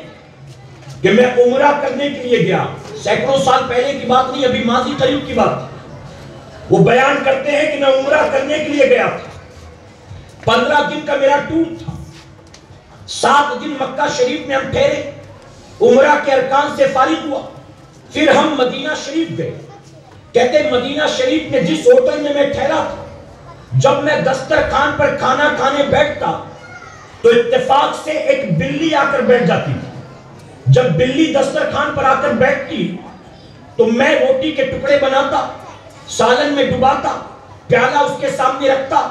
کہ میں عمرہ کرنے کے لیے گیا، سینکڑوں سال پہلے کی بات نہیں، ابھی ماضی قریب کی بات۔ وہ بیان کرتے ہیں کہ میں عمرہ کرنے کے لیے گیا تھا، 15 دن کا میرا ٹور تھا، 7 دن مکہ شریف میں ہم ٹھہرے، عمرہ کے ارکان سے فارغ ہوا، پھر ہم مدینہ شریف گئے۔ کہتے مدینہ شریف میں جس ہوٹل میں ٹھہرا تھا، جب میں دسترخوان پر کھانا کھانے بیٹھتا تو اتفاق سے ایک بلی آ کر بیٹھ جاتی تھی۔ جب بلی دسترخوان پر آ کر بیٹھتی تو میں روٹی کے ٹکڑے بناتا، سالن میں ڈباتا، پیالہ اس کے سامنے رکھتا،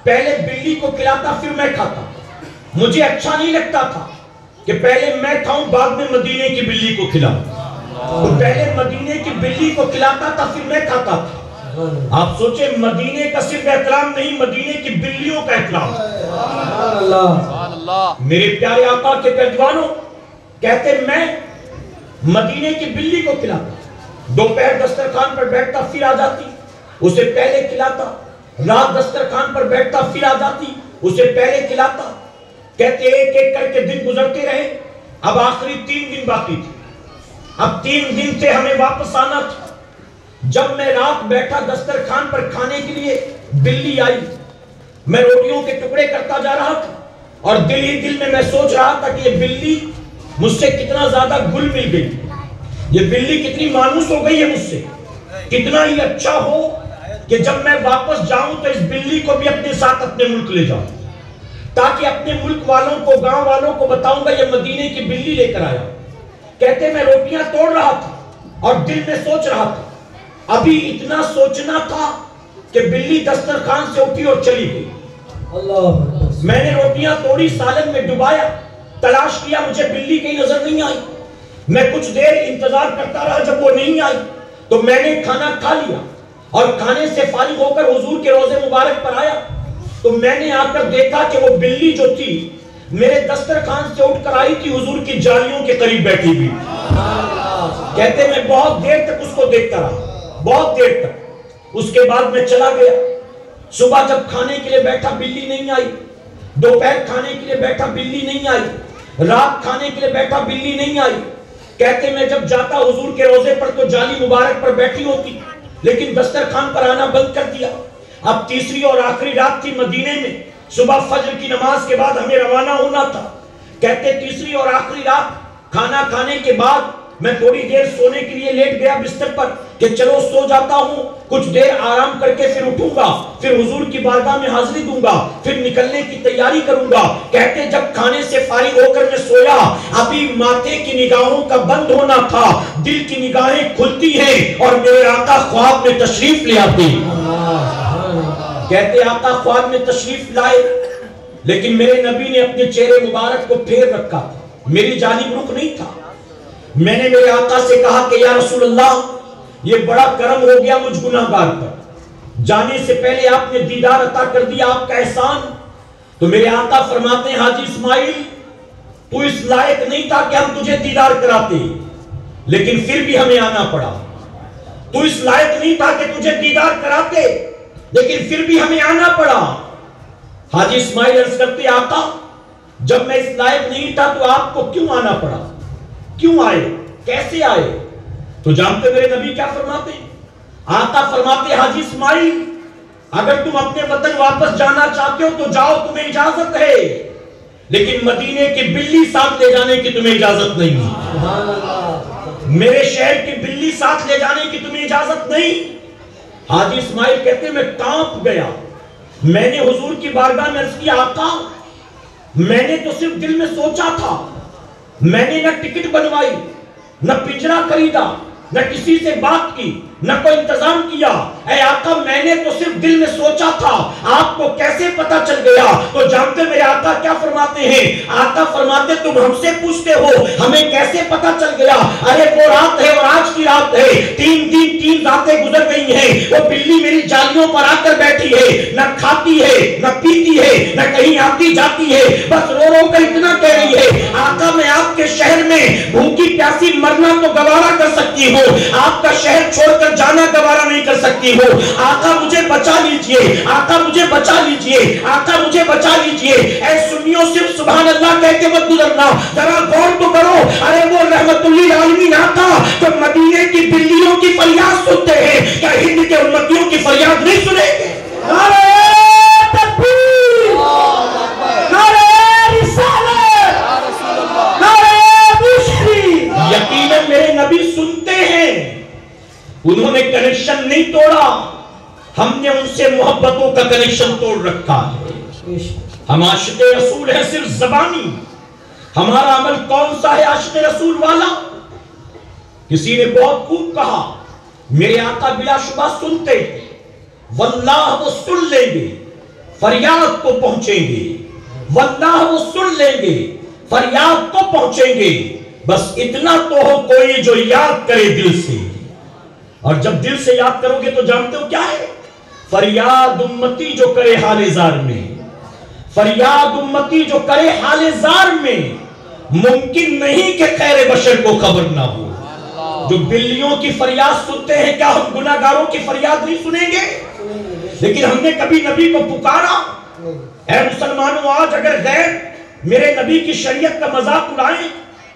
پہلے بلی کو کھلاتا پھر میں کھاتا۔ مجھے اچھا نہیں لگتا تھا کہ پہلے میں کھاؤں بعد میں مدینے کی بلی کو کھلاؤں، تو پہلے مدینے کی بلی کو کھلاتا تھا پھر میں کھاتا تھا۔ آپ سوچیں مدینے کا صرف احترام نہیں، مدینے کی بلیوں کا احترام۔ میرے پیارے آقا کے پیروانوں کہتے میں مدینے کی بلی کو کھلاتا، دوپہر دسترخوان پر بیٹھتا پھر آ جاتی، اسے پہلے کھلاتا، رات دسترخوان پر بیٹھتا پھر آ جاتی، اسے پہلے کھلاتا۔ کہتے ایک ایک کر کے دن گزرتے رہے، اب آخری 3 دن باقی تھے، اب 3 دن سے ہمیں واپس آنا تھا۔ جب میں رات بیٹھا دسترخوان پر کھانے کے لیے، بلی آئی، میں روٹیوں کے ٹکڑے کرتا جا رہا تھا اور دل ہی دل میں سوچ رہا تھا کہ یہ بلی مجھ سے کتنا زیادہ گل مل گئی، یہ بلی کتنی مانوس ہو گئی ہے مجھ سے، کتنا ہی اچھا ہو کہ جب میں واپس جاؤں تو اس بلی کو بھی اپنے ساتھ اپنے ملک لے جاؤں، تاکہ اپنے ملک والوں کو، گاؤں والوں کو بتاؤں گا یہ مدینے کی بلی لے کر آیا۔ کہتے میں روٹیاں توڑ رہا تھا اور دل میں سوچ رہا تھا، ابھی اتنا سوچنا تھا کہ بلی دسترخوان سے اٹھی اور چلی گئی۔ میں نے روٹیاں توڑی، سالن میں ڈبایا، تلاش کیا، مجھے بلی کہیں نظر نہیں آئی۔ میں کچھ دیر انتظار کرتا رہا، جب وہ نہیں آئی تو میں نے کھانا کھا لیا اور کھانے سے فارغ ہو کر حضور کے روضے مبارک پر آیا تو میں نے آ کر دیکھا کہ وہ بلی جو تھی میرے دسترخوان سے اٹھ کر آئی تھی، حضور کی جالیوں کے قریب بیٹھی ہوئی۔ کہتے میں بہت دیر تک اس کو دیکھتا رہا، بہت دیر تک، اس کے بعد میں چلا گیا۔ صبح جب کھانے کے لیے بیٹھا بلی نہیں آئی، دوپہر کھانے کے لیے بیٹھا بلی نہیں آئی، رات کھانے کے لیے بیٹھا بلی نہیں آئی۔ کہتے میں جب جاتا حضور کے روضے پر تو جالی مبارک پر بیٹھی ہوتی، لیکن دسترخوان پر آنا بند کر دیا۔ اب تیسری اور آخری رات تھی مدینے میں، صبح فجر کی نماز کے بعد ہمیں روانہ ہونا تھا۔ کہتے تیسری اور آخری رات کھانا کھانے کے بعد میں تھوڑی دیر سونے کے لیے لیٹ گیا بستر پر کہ چلو سو جاتا ہوں، کچھ دیر آرام کر کے پھر اٹھوں گا، پھر حضور کی بارگاہ میں حاضری دوں گا، پھر نکلنے کی تیاری کروں گا۔ کہتے جب کھانے سے فارغ ہو کر میں سویا، ابھی ماتھے کی نگاہوں کا بند ہونا تھا، دل کی نگاہیں کھلتی ہیں اور میرے آقا خواب میں تشریف لے آتے۔ کہتے آقا خواب میں تشریف لائے، لیکن میرے نبی نے اپنے چہرے مبارک کو پھیر رکھا تھا، میری جانب رخ نہیں تھا۔ میں نے میرے آقا سے کہا کہ یا رسول اللہ یہ بڑا کرم ہو گیا مجھ گناہگار پر، جانے سے پہلے آپ نے دیدار عطا کر دیا، آپ کا احسان۔ تو میرے آقا فرماتے ہیں حاجی اسماعیل تو اس لائق نہیں تھا کہ ہم تجھے دیدار کراتے، لیکن پھر بھی ہمیں آنا پڑا۔ تو اس لائق نہیں تھا کہ تجھے دیدار کراتے، لیکن پھر بھی ہمیں آنا پڑا۔ حاجی اسماعیل عرض کرتے آقا جب میں اس لائق نہیں تھا تو آپ کو کیوں آنا پڑا، کیوں آئے، کیسے آئے؟ تو جانتے میرے نبی کیا فرماتے ہیں؟ آقا فرماتے حاجی اسماعیل اگر تم اپنے وطن واپس جانا چاہتے ہو تو جاؤ، تمہیں اجازت ہے، لیکن مدینے کی بلی ساتھ لے جانے کی تمہیں اجازت نہیں، میرے شہر کی بلی ساتھ لے جانے کی تمہیں اجازت نہیں۔ حاجی اسماعیل کہتے میں کانپ گیا، میں نے حضور کی بارگاہ میں عرض کیا آقا میں نے تو صرف دل میں سوچا تھا، میں نے نہ ٹکٹ بنوائی، نہ پنجرا خریدا، نہ کسی سے بات کی، نہ کوئی انتظام کیا، اے آقا میں نے تو صرف دل میں سوچا تھا، آپ کو کیسے پتا چل گیا؟ تو جانتے میرے آقا کیا فرماتے ہیں؟ آقا فرماتے تم ہم سے پوچھتے ہو ہمیں کیسے پتا چل گیا؟ ارے وہ رات ہے اور آج کی رات ہے، 3 دن 3 راتیں گزر گئی ہیں، وہ بلی میری جالیوں پر آ کر بیٹھی ہے، نہ کھاتی ہے، نہ پیتی ہے، نہ کہیں آتی جاتی ہے، بس رو رو کر اتنا کہہ رہی ہے آقا میں آپ کے شہر میں بھوکی پیاسی مرنا تو گوارا کر سکتی ہوں، آپ کا شہر چھوڑ کر اندر جانا گوارا نہیں کر سکتی ہو، آقا مجھے بچا لیجئے، آقا مجھے بچا لیجئے، آقا مجھے بچا لیجئے۔ اے سنیوں صرف سبحان اللہ کہہ کے مت گزرنا، ذرا غور تو کرو، ارے وہ رحمت للعالمین آقا جو مدینے کی بلیوں کی فریاد سنتے ہیں، کیا ہند کے امتیوں کی فریاد نہیں سنیں گے؟ نعرہ تکبیر، نعرہ رسالت، نعرہ بشری۔ یقیناً میرے نبی سنتے ہیں، انہوں نے کنیکشن نہیں توڑا، ہم نے ان سے محبتوں کا کنیکشن توڑ رکھا ہے۔ ہم عاشق رسول ہیں صرف زبانی، ہمارا عمل کون سا ہے عاشق رسول والا؟ کسی نے بہت خوب کہا، میرے آقا بلا شبہ سنتے ہیں، واللہ وہ سن لیں گے، فریاد کو پہنچیں گے، واللہ وہ سن لیں گے، فریاد کو پہنچیں گے، بس اتنا تو ہو کوئی جو یاد کرے دل سے۔ اور جب دل سے یاد کرو گے تو جانتے ہو کیا ہے؟ فریاد امتی جو کرے حال زار میں، فریاد امتی جو کرے حال زار میں، ممکن نہیں کہ خیر بشر کو خبر نہ ہو۔ جو بلیوں کی فریاد سنتے ہیں، کیا ہم گناہگاروں کی فریاد نہیں سنیں گے؟ لیکن ہم نے کبھی نبی کو پکارا؟ اے مسلمانوں، آج اگر غیر میرے نبی کی شریعت کا مذاق اڑائیں،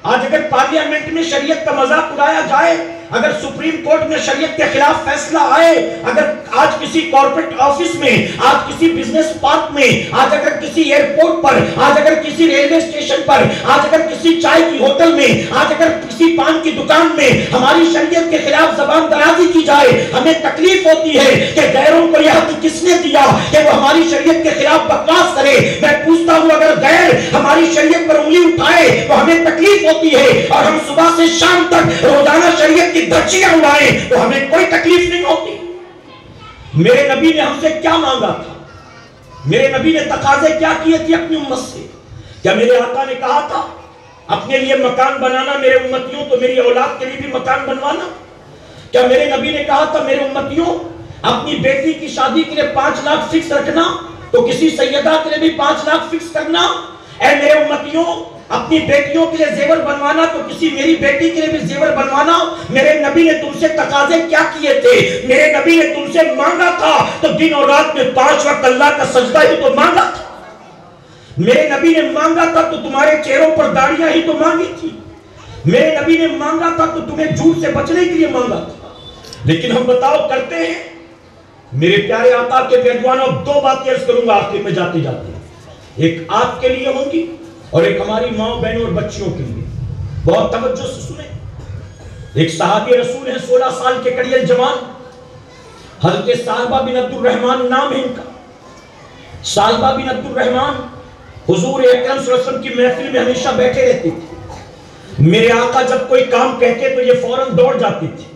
آج اگر پارلیمنٹ میں شریعت کا مذاق اڑایا جائے، اگر سپریم کورٹ میں شریعت کے خلاف فیصلہ آئے، اگر آج کسی کارپوریٹ آفس میں، آج کسی بزنس پارک میں، آج اگر کسی ایئرپورٹ پر، آج اگر کسی ریلوے اسٹیشن پر، آج اگر کسی چائے کی ہوٹل میں، آج اگر کسی پان کی دکان میں ہماری شریعت کے خلاف زبان درازی کی جائے، ہمیں تکلیف ہوتی ہے کہ غیروں کو یہ حق کس نے دیا کہ وہ ہماری شریعت کے خلاف بکواس کرے۔ میں پوچھتا ہوں، اگر غیر ہماری شریعت پر انگلی اٹھائے تو ہمیں تکلیف ہوتی ہے، اور ہم صبح سے شام تک روزانہ شریعت کی دھچیاں اڑائیں تو ہمیں کوئی تکلیف نہیں ہوتی۔ میرے نبی نے ہم سے کیا مانگا تھا؟ میرے نبی نے تقاضے کیا کیے تھے اپنی امت سے؟ کیا میرے آقا نے کہا تھا اپنے لیے مکان بنانا، میرے امتیوں تو میری اولاد کے لیے بھی مکان بنوانا؟ کیا میرے نبی نے کہا تھا میرے امتیوں اپنی بیٹی کی شادی کے لیے 5 لاکھ فکس رکھنا تو کسی سیدہ کے لیے بھی 5 لاکھ فکس کرنا؟ اے میرے امتیوں اپنی بیٹیوں کے لیے زیور بنوانا تو کسی میری بیٹی کے لیے بھی زیور بنوانا؟ میرے نبی نے تم سے تقاضے کیا کیے تھے؟ میرے نبی نے تم سے مانگا تھا تو دن اور رات میں 5 وقت اللہ کا سجدہ ہی تو مانگا تھا۔ میرے نبی نے مانگا تھا تو تمہارے چہروں پر داڑیاں ہی تو مانگی تھی۔ میرے نبی نے مانگا تھا تو تمہیں جھوٹ سے بچنے کے لیے مانگا تھا۔ لیکن ہم بتاؤ کرتے ہیں؟ میرے پیارے آقا کے پیروانوں، 2 باتیں عرض کروں گا آخر میں جاتے جاتے، ایک آپ کے لیے ہوں گی اور ایک ہماری ماں بہنوں اور بچیوں کے لیے۔ بہت توجہ سے سنیں۔ ایک صحابی رسول ہیں 16 سال کے کڑیل جوان، حضرت سالبہ بن عبد الرحمن نام ہے ان کا۔ سالبہ بن عبد الرحمن حضور اکرم صلی اللہ علیہ وسلم کی محفل میں ہمیشہ بیٹھے رہتے تھے۔ میرے آقا جب کوئی کام کہتے تو یہ فوراً دوڑ جاتے تھے۔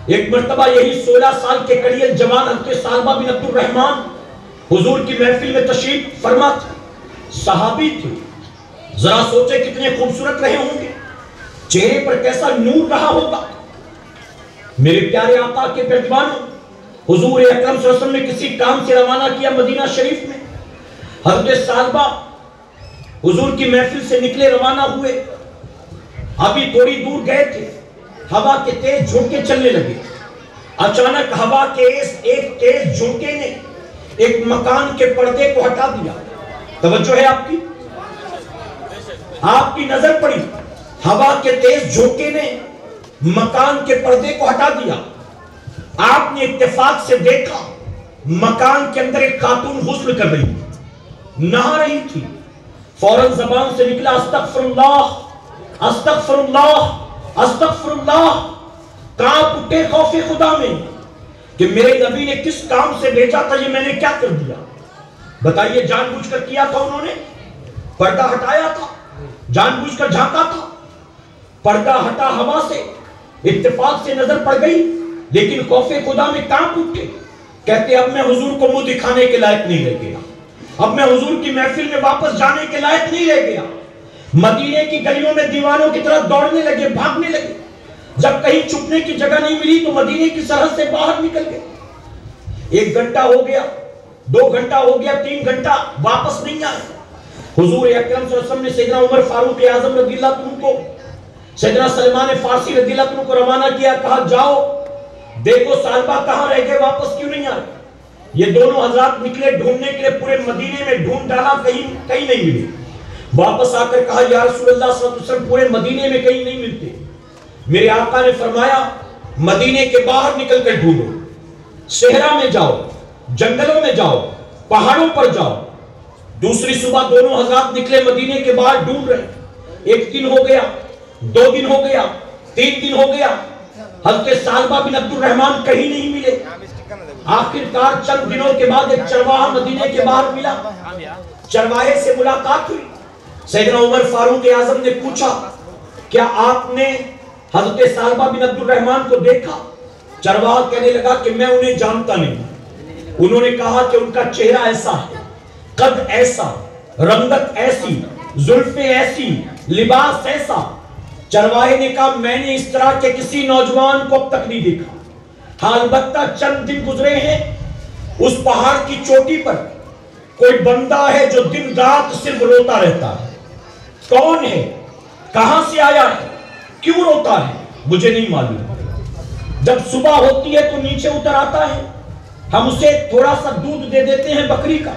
ایک مرتبہ یہی 16 سال کے کڑیل جوان حضرت سالبہ بن عبد الرحمن حضور کی محفل میں تشریف فرما تھے، صحابی تھے۔ ذرا سوچے کتنے خوبصورت رہے ہوں گے، چہرے پر کیسا نور رہا ہوگا۔ میرے پیارے آقا کے پیروانوں، حضور اکرم صلی اللہ علیہ وسلم نے کسی کام سے روانہ کیا مدینہ شریف میں۔ حضرت سالبہ حضور کی محفل سے نکلے، روانہ ہوئے، ابھی تھوڑی دور گئے تھے، ہوا کے تیز جھونکے چلنے لگے۔ اچانک ہوا کے ایک تیز جھونکے نے ایک مکان کے پردے کو ہٹا دیا۔ توجہ ہے آپ کی؟ آپ کی نظر پڑی، ہوا کے تیز جھونکے نے مکان کے پردے کو ہٹا دیا۔ آپ نے اتفاق سے دیکھا مکان کے اندر ایک خاتون غسل کر رہی تھی، نہا رہی تھی۔ فوراً زبان سے نکلا استغفر اللہ، استغفر اللہ، استغفر اللہ۔ کانپ اٹھے خوف خدا میں کہ میرے نبی نے کس کام سے بھیجا تھا، یہ میں نے کیا کر دیا؟ بتائیے، جان بوجھ کر کیا تھا انہوں نے؟ پردہ ہٹایا تھا، جان بوجھ کر جھانکا تھا؟ پردہ ہٹا ہوا سے، اتفاق سے نظر پڑ گئی، لیکن خوف خدا میں کانپ اٹھے۔ کہتے اب میں حضور کو منہ دکھانے کے لائق نہیں رہ گیا، اب میں حضور کی محفل میں واپس جانے کے لائق نہیں رہ گیا۔ مدینے کی گلیوں میں دیوانوں کی طرح دوڑنے لگے، بھاگنے لگے۔ جب کہیں چھپنے کی جگہ نہیں ملی تو مدینے کی سرحد سے باہر نکل گئے۔ 1 گھنٹہ ہو گیا، 2 گھنٹہ ہو گیا، 3 گھنٹہ، واپس نہیں آئے۔ حضور اکرم صلی اللہ علیہ وسلم نے سیدنا عمر فاروق اعظم رضی اللہ عنہ کو، سیدنا سلمان فارسی رضی اللہ عنہ کو روانہ کیا، کہا جاؤ دیکھو سالبہ کہاں رہ گئے، واپس کیوں نہیں آئے؟ یہ دونوں حضرات نکلے ڈھونڈنے کے لیے، پورے مدینے میں ڈھونڈ ڈالا، کہیں نہیں ملے۔ واپس آ کر کہا یا رسول اللہ صلی اللہ علیہ وسلم پورے مدینے میں کہیں نہیں ملتے۔ میرے آقا نے فرمایا مدینے کے باہر نکل کر ڈھونڈو، صحرا میں جاؤ، جنگلوں میں جاؤ، پہاڑوں پر جاؤ۔ دوسری صبح دونوں حضرات نکلے مدینے کے باہر ڈھونڈ رہے۔ ایک دن ہو گیا، 2 دن ہو گیا، 3 دن ہو گیا، حضرت ثعلبہ بن عبد الرحمن کہیں نہیں ملے۔ آخر کار چند دنوں کے بعد ایک چرواہا مدینے کے باہر ملا، چرواہے سے ملاقات ہوئی۔ سیدنا عمر فاروق اعظم نے پوچھا کیا آپ نے حضرت ثعلبہ بن عبد الرحمن کو دیکھا؟ چرواہا کہنے لگا کہ میں انہیں جانتا نہیں۔ انہوں نے کہا کہ ان کا چہرہ ایسا ہے، قد ایسا، رنگت ایسی، زلفیں ایسی، لباس ایسا۔ چرواہے نے کہا میں نے اس طرح کے کسی نوجوان کو اب تک نہیں دیکھا، ہاں البتہ چند دن گزرے ہیں، اس پہاڑ کی چوٹی پر کوئی بندہ ہے جو دن رات صرف روتا رہتا ہے۔ کون ہے؟ کہاں سے آیا ہے؟ کیوں روتا ہے؟ مجھے نہیں معلوم۔ جب صبح ہوتی ہے تو نیچے اتر آتا ہے، ہم اسے تھوڑا سا دودھ دے دیتے ہیں بکری کا،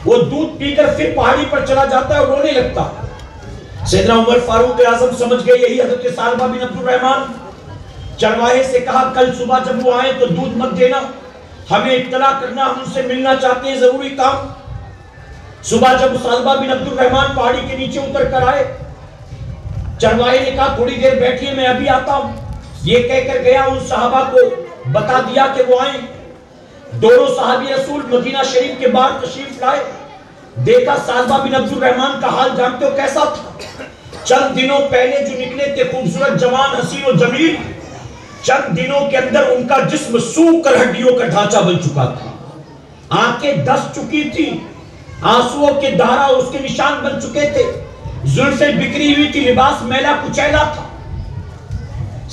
وہ دودھ پی کر پھر پہاڑی پر چلا جاتا ہے اور رونے لگتا ہے۔ سیدنا عمر فاروق اعظم سمجھ گئے یہی حضرت ثعلبہ بن عبد الرحمن۔ چرواہے سے کہا کل صبح جب وہ آئیں تو دودھ مت دینا، ہمیں اطلاع کرنا، ہم ان سے ملنا چاہتے ہیں، ضروری کام۔ صبح جب ثعلبہ بن عبد الرحمن پہاڑی کے نیچے اتر کر آئے، چرواہے نے کہا تھوڑی دیر بیٹھیے میں ابھی آتا ہوں۔ یہ کہہ کر گیا، ان صحابہ کو بتا دیا کہ وہ آئیں۔ دونوں صحابی رسول مدینہ شریف کے باہر تشریف لائے، دیکھا ثعلبہ بن عبد الرحمن کا حال جانتے ہو کیسا تھا؟ چند دنوں پہلے جو نکلے تھے خوبصورت جوان حسین و جمیل، چند دنوں کے اندر ان کا جسم سوکھ کر ہڈیوں کا ڈھانچہ بن چکا تھا، آنکھیں دس چکی تھی، آنسوؤں کے دھارا اس کے نشان بن چکے تھے، زلفیں بکھری ہوئی تھی، لباس میلا کچیلا تھا۔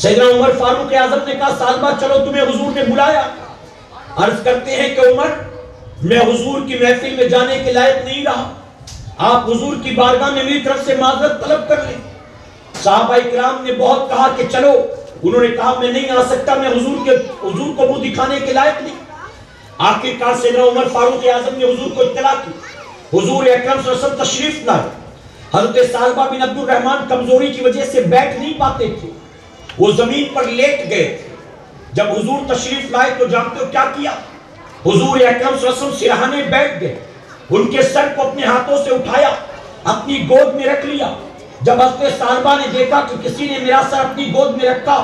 سیدنا عمر فاروق اعظم نے کہا ثعلبہ چلو تمہیں حضور نے بلایا۔ عرض کرتے ہیں کہ عمر میں حضور کی محفل میں جانے کے لائق نہیں رہا، آپ حضور کی بارگاہ میں میری طرف سے معذرت طلب کر لیں۔ صحابہ اکرام نے بہت کہا کہ چلو، انہوں نے کہا میں نہیں آ سکتا، میں حضور کو منہ دکھانے کے لائق نہیں۔ آخر کار سیدنا عمر فاروق اعظم نے حضور کو اطلاع کی، حضور اکرم صلی اللہ علیہ وسلم تشریف لائے۔ حضرت ثعلبہ بن عبد الرحمن کمزوری کی وجہ سے بیٹھ نہیں پاتے تھے، وہ زمین پر لیٹ گئے تھے۔ جب حضور تشریف لائے تو جانتے ہو کیا کیا؟ حضور اکرم صلی اللہ علیہ وسلم سرہانے بیٹھ گئے، ان کے سر کو اپنے ہاتھوں سے اٹھایا، اپنی گود میں رکھ لیا۔ جب حضرت ثعلبہ نے دیکھا کہ کسی نے میرا سر اپنی گود میں رکھا،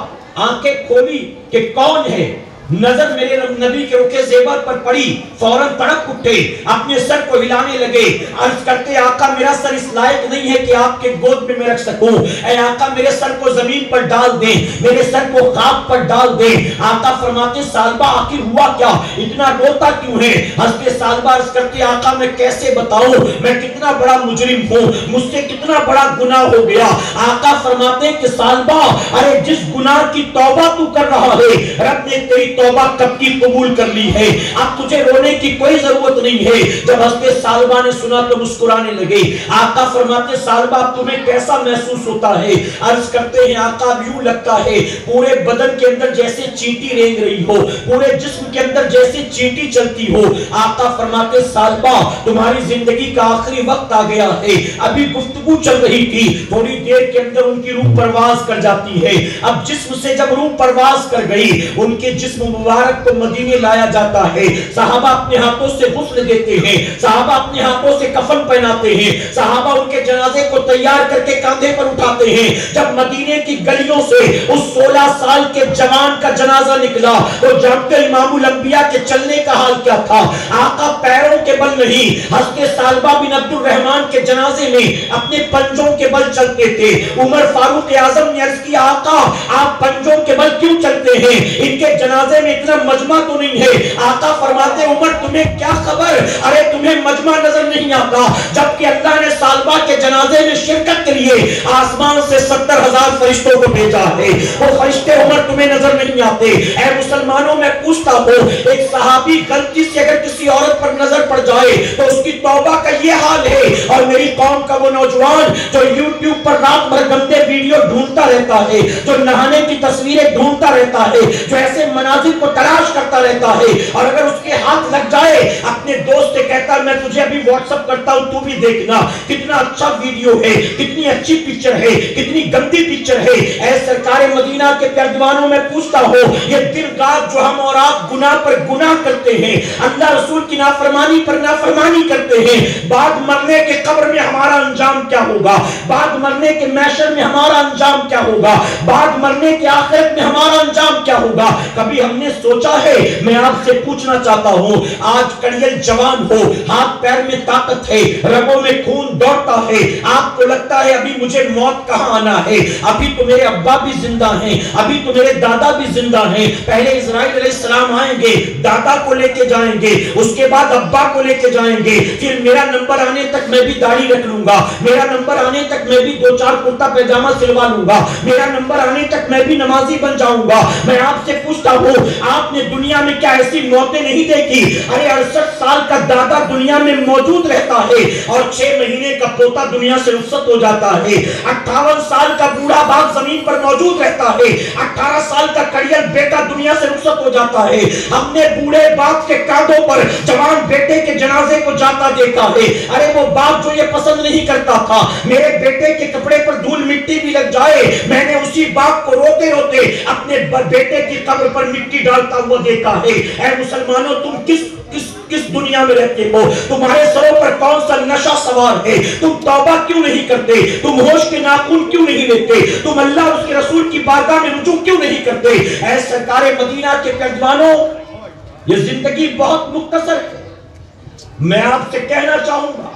آنکھیں کھولی کہ کون ہے، نظر میرے نبی کے رخ زیور پر پڑی، فوراً تڑپ اٹھے، اپنے سر کو ہلانے لگے، عرض کرتے آقا میرا سر اس لائق نہیں ہے کہ آپ کے گود میں میں رکھ سکوں، اے آقا میرے سر کو زمین پر ڈال دیں، میرے سر کو خاک پر ڈال دیں۔ آقا فرماتے ثعلبہ آخر ہوا کیا، اتنا روتا کیوں ہے؟ حضرت ثعلبہ عرض کرتے آقا میں کیسے بتاؤں، میں کتنا بڑا مجرم ہوں، مجھ سے کتنا بڑا گناہ ہو گیا۔ آقا فرماتے کہ ثعلبہ ارے جس گناہ کی توبہ تو کر رہا ہے، رب نے تیری توبہ کب کی قبول کر لی ہے، اب تجھے رونے کی کوئی ضرورت نہیں ہے۔ جب حضرت ثعلبہ نے سنا تو مسکرانے لگے۔ آقا فرماتے ثعلبہ تمہیں کیسا محسوس ہوتا ہے؟ عرض کرتے ہیں آقا یوں لگتا ہے پورے بدن کے اندر جیسے چینٹی رینگ رہی ہو، پورے جسم کے اندر جیسے چینٹی چلتی ہو۔ آقا فرماتے ثعلبہ تمہاری زندگی کا آخری وقت آ گیا ہے، ابھی گفتگو چل رہی تھی، تھوڑی دیر کے اندر ان کی روح پرواز کر جاتی ہے۔ اب جسم سے جب روح پرواز کر گئی، ان کے جسم مبارک کو مدینے لایا جاتا ہے، صحابہ اپنے ہاتھوں سے غسل دیتے ہیں، صحابہ اپنے ہاتھوں سے کفن پہناتے ہیں، صحابہ ان کے جنازے کو تیار کر کے کاندھے پر اٹھاتے ہیں۔ جب مدینے کی گلیوں سے اس 16 سال کے جوان کا جنازہ نکلا تو جانتے امام الانبیاء کے چلنے کا حال کیا تھا؟ آقا پیروں کے بل نہیں، حضرت ثعلبہ بن عبد الرحمن کے جنازے میں اپنے پنجوں کے بل چلتے تھے۔ عمر فاروق اعظم نے عرض کیا آقا آپ پنجوں کے بل کیوں چلتے ہیں؟ ان کے جنازے میں اتنا مجمع تو نہیں ہے؟ آقا فرماتے عمر تمہیں کیا خبر، ارے تمہیں مجمع نظر نہیں آتا، جبکہ اللہ نے ثعلبہ کے جنازے میں شرکت کے لیے لیے آسمان سے 70,000 فرشتوں کو بھیجا ہے. وہ فرشتے عمر تمہیں نظر نہیں آتے. اے مسلمانوں میں پوچھتا ہوں, ایک صحابی غلطی سے اگر کسی عورت پر نظر پڑ جائے تو اس کی توبہ کا یہ حال ہے, اور میری قوم کا وہ نوجوان جو یوٹیوب پر رات بھر گندے ویڈیو ڈھونڈتا رہتا ہے, جو نہانے کی تصویریں ڈھونڈتا رہتا ہے, جو ایسے مناظر کو تلاش کرتا رہتا ہے, اور اگر اس کے ہاتھ لگ جائے اپنے دوست سے کہتا ہے میں تجھے ابھی واٹس ایپ کرتا ہوں, تو بھی دیکھنا کتنا اچھا ویڈیو ہے, کتنی اچھی پکچر ہے, کتنی گندی پکچر ہے. اے سرکار مدینہ کے پیروانوں میں پوچھتا ہوں, یہ دن رات جو ہم اور آپ گناہ پر گناہ کرتے ہیں, اللہ رسول کی نافرمانی پر نافرمانی کرتے ہیں, بعد مرنے کے قبر میں ہمارا انجام کیا ہوگا, بعد مرنے کے محشر میں ہمارا انجام کیا ہوگا, بعد مرنے کے آخرت میں ہمارا انجام کیا ہوگا, کبھی ہم نے سوچا ہے؟ میں آپ سے پوچھنا چاہتا ہوں, آج کڑیل جوان ہو, ہاتھ پیر میں طاقت ہے, رگوں میں خون دوڑتا ہے, آپ کو لگتا ہے ابھی مجھے موت کہاں آنا ہے, ابھی تو میرے ابا بھی زندہ ہیں, ابھی تو میرے دادا بھی زندہ ہیں, پہلے اسرائیل علیہ السلام آئیں گے, دادا کو لے کے جائیں گے, اس کے بعد ابا کو لے کے جائیں گے, پھر میرا نمبر آنے تک میں بھی داڑھی رکھ لوں گا, میرا نمبر آنے تک میں بھی 2-4 کرتا پیجامہ سلوا لوں گا, میرا نمبر آنے تک میں بھی نمازی بن جاؤں گا. میں آپ سے پوچھتا ہوں, آپ نے دنیا میں کیا ایسی موتیں نہیں دیکھی؟ ارے 68 سال کا دادا دنیا میں موجود رہتا ہے اور 6 مہینے کا پوتا دنیا سے رخصت ہو جاتا ہے, 58 سال کا بوڑھا باپ زمین پر موجود رہتا ہے, 18 سال کا کڑیل بیٹا دنیا سے رخصت ہو جاتا ہے. ہم نے بوڑھے باپ کے کاندھوں پر جوان بیٹے کے جنازے کو جاتا دیکھا ہے. ارے وہ باپ جو یہ پسند نہیں کرتا تھا میرے بیٹے کے کپڑے پر دھول مٹی بھی لگ جائے, میں نے اسی باپ کو روتے روتے اپنے بیٹے کی قبر پر مٹی ڈالتا ہوا دیکھا ہے. اے مسلمانوں, تم کس دنیا میں رہتے ہو؟ تمہارے سروں پر کون سا نشہ سوار ہے؟ تم توبہ کیوں نہیں کرتے؟ تم ہوش کے ناخن کیوں نہیں لیتے؟ تم اللہ اور اس کے رسول کی بارگاہ میں رجوع کیوں نہیں کرتے؟ اے سرکار مدینہ کے پیروانوں, یہ زندگی بہت مختصر ہے. میں آپ سے کہنا چاہوں گا,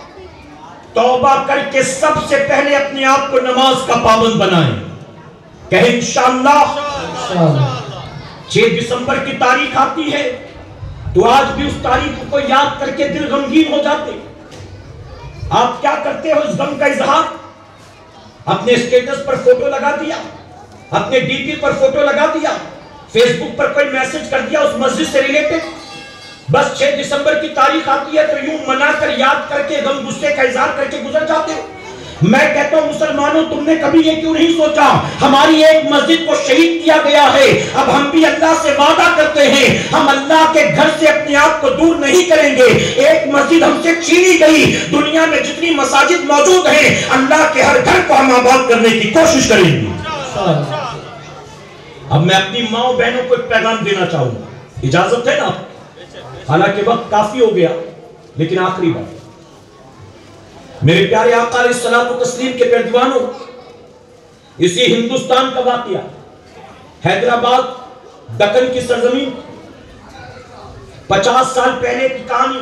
توبہ کر کے سب سے پہلے اپنے آپ کو نماز کا پابند بنائیں. کہ انشاءاللہ 6 دسمبر کی تاریخ آتی ہے تو آج بھی اس تاریخ کو یاد کر کے دل غمگین ہو جاتے. آپ کیا کرتے ہو اس غم کا اظہار؟ اپنے اسٹیٹس پر فوٹو لگا دیا, اپنے ڈی پی پر فوٹو لگا دیا, فیس بک پر کوئی میسج کر دیا اس مسجد سے ریلیٹڈ, بس 6 دسمبر کی تاریخ آتی ہے تو یوں منا کر یاد کر کے غم غصے کا اظہار کر کے گزر جاتے ہو. میں کہتا ہوں مسلمانوں, تم نے کبھی یہ کیوں نہیں سوچا ہماری ایک مسجد کو شہید کیا گیا ہے, اب ہم بھی اللہ سے وعدہ کرتے ہیں ہم اللہ کے گھر سے اپنے آپ کو دور نہیں کریں گے. ایک مسجد ہم سے چھینی گئی, دنیا میں جتنی مساجد موجود ہیں اللہ کے ہر گھر کو ہم آباد کرنے کی کوشش کریں گے. اب میں اپنی ماں و بہنوں کو ایک پیغام دینا چاہوں گا, اجازت ہے نا؟ حالانکہ وقت کافی ہو گیا لیکن آخری بات, میرے پیارے آقا علیہ الصلوۃ والتسلیم کے پیروانوں, اسی ہندوستان کا واقعہ, حیدرآباد دکن کی سرزمین, 50 سال پہلے کی کہانی.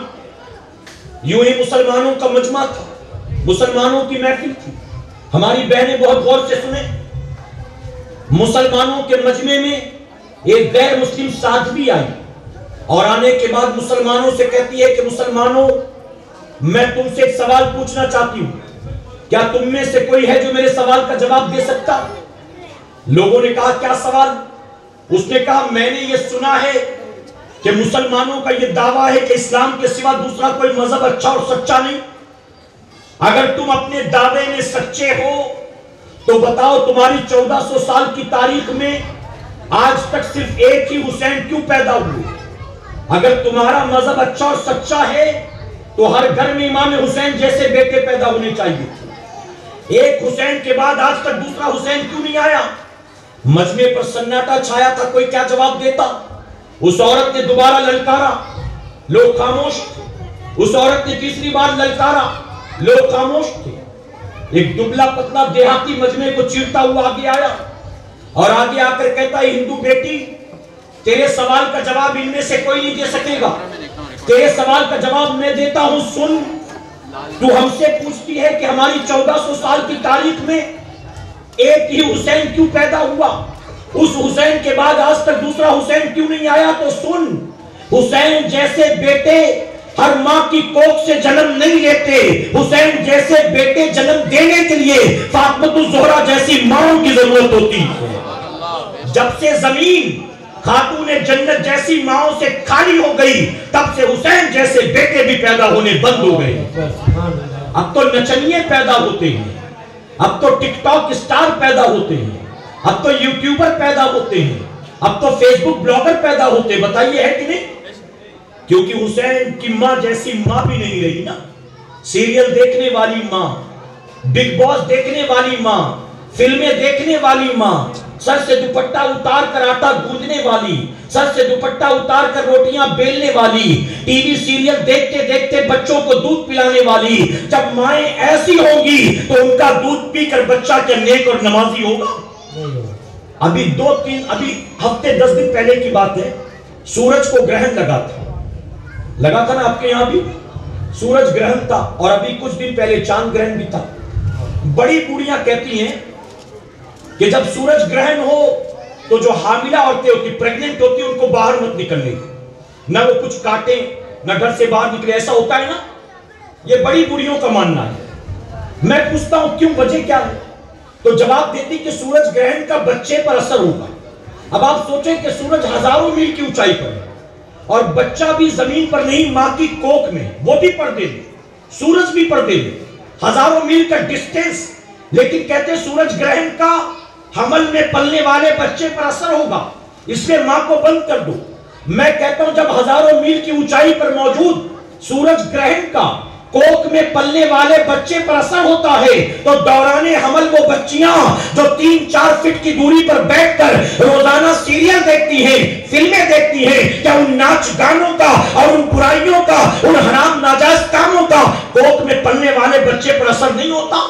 یوں ہی مسلمانوں کا مجمع تھا, مسلمانوں کی محفل تھی. ہماری بہنیں بہت غور سے سنیں, مسلمانوں کے مجمع میں ایک غیر مسلم ساتھی آئی اور آنے کے بعد مسلمانوں سے کہتی ہے کہ مسلمانوں, میں تم سے ایک سوال پوچھنا چاہتی ہوں, کیا تم میں سے کوئی ہے جو میرے سوال کا جواب دے سکتا؟ لوگوں نے کہا کیا سوال؟ اس نے کہا میں نے یہ سنا ہے کہ مسلمانوں کا یہ دعویٰ ہے کہ اسلام کے سوا دوسرا کوئی مذہب اچھا اور سچا نہیں. اگر تم اپنے دعوے میں سچے ہو تو بتاؤ تمہاری 1400 سال کی تاریخ میں آج تک صرف ایک ہی حسین کیوں پیدا ہوئے؟ اگر تمہارا مذہب اچھا اور سچا ہے تو ہر گھر میں امام حسین جیسے بیٹے پیدا ہونے چاہیے تھے. ایک حسین کے بعد آج تک دوسرا حسین کیوں نہیں آیا؟ مجمع پر سناٹا چھایا تھا, کوئی کیا جواب دیتا؟ اس عورت نے دوبارہ للکارا, لوگ خاموش تھے. اس عورت نے تیسری بار للکارا, لوگ خاموش تھے. ایک دبلا پتلا دیہاتی مجمع کو چیرتا ہوا آگے آیا اور آگے آ کر کہتا ہے ہندو بیٹی, تیرے سوال کا جواب ان میں سے کوئی نہیں دے سکے گا, تیرے سوال کا جواب میں دیتا ہوں, سن. تو ہم سے پوچھتی ہے کہ ہماری 1400 سال کی تاریخ میں ایک ہی حسین کیوں پیدا ہوا, اس حسین کے بعد آج تک دوسرا حسین کیوں نہیں آیا؟ تو سن, حسین جیسے بیٹے ہر ماں کی کوکھ سے جنم نہیں لیتے، حسین جیسے بیٹے جنم دینے کے لیے فاطمہ الزہرا جیسی ماں کی ضرورت ہوتی ہے۔ جب سے زمین خاتون جنت جیسی ماؤں سے خالی ہو گئی، تب سے حسین جیسے بیٹے بھی پیدا ہونے بند ہو گئے۔ اب تو نچنیے پیدا ہوتے ہیں، اب تو ٹک ٹاک اسٹار پیدا ہوتے ہیں، اب تو یوٹیوبر پیدا ہوتے ہیں، اب تو فیس بک بلاگر پیدا ہوتے ہیں۔ بتائیے ہے کہ نہیں؟ کیونکہ حسین کی ماں جیسی ماں بھی نہیں رہی نا۔ سیریل دیکھنے والی ماں، بگ باس دیکھنے والی ماں، فلمیں دیکھنے والی ماں، سر سے دوپٹہ اتار کر آٹا گوندنے والی، سر سے دوپٹہ اتار کر روٹیاں بیلنے والی، ٹی وی سیریل دیکھتے دیکھتے بچوں کو دودھ پلانے والی، جب مائیں ایسی ہوں گی تو ان کا دودھ پی کر بچہ کیا نیک اور نمازی ہوگا؟ ابھی ابھی ہفتے 10 دن پہلے کی بات ہے، سورج کو گرہن لگا تھا نا آپ کے یہاں بھی سورج گرہن تھا، اور ابھی کچھ دن پہلے چاند گرہن بھی تھا۔ بڑی بوڑھیاں کہتی ہیں کہ جب سورج گرہن ہو تو جو حاملہ عورتیں ہوتی، پریگننٹ ہوتی، ان کو باہر مت نکلنے، نہ وہ کچھ کاٹیں نہ گھر سے باہر نکلے۔ ایسا ہوتا ہے نا، یہ بڑی بوڑھیوں کا ماننا ہے۔ میں پوچھتا ہوں کیوں، وجہ کیا ہے؟ تو جواب دیتی کہ سورج گرہن کا بچے پر اثر ہوگا۔ اب آپ سوچیں کہ سورج ہزاروں میل کی اونچائی پر ہے اور بچہ بھی زمین پر نہیں، ماں کی کوکھ میں، وہ بھی پردے میں، سورج بھی پردے میں، ہزاروں میل کا ڈسٹینس، لیکن کہتے سورج گرہن کا حمل میں پلنے والے بچے پر اثر ہوگا، اس لیے ماں کو بند کر دو۔ میں کہتا ہوں جب ہزاروں میل کی اونچائی پر موجود سورج گرہن کا کوکھ میں پلنے والے بچے پر اثر ہوتا ہے تو دوران حمل وہ بچیاں جو 3-4 فٹ کی دوری پر بیٹھ کر روزانہ سیریل دیکھتی ہیں، فلمیں دیکھتی ہیں، کیا ان ناچ گانوں کا اور ان برائیوں کا، ان حرام ناجائز کاموں کا کوکھ میں پلنے والے بچے پر اثر نہیں ہوتا؟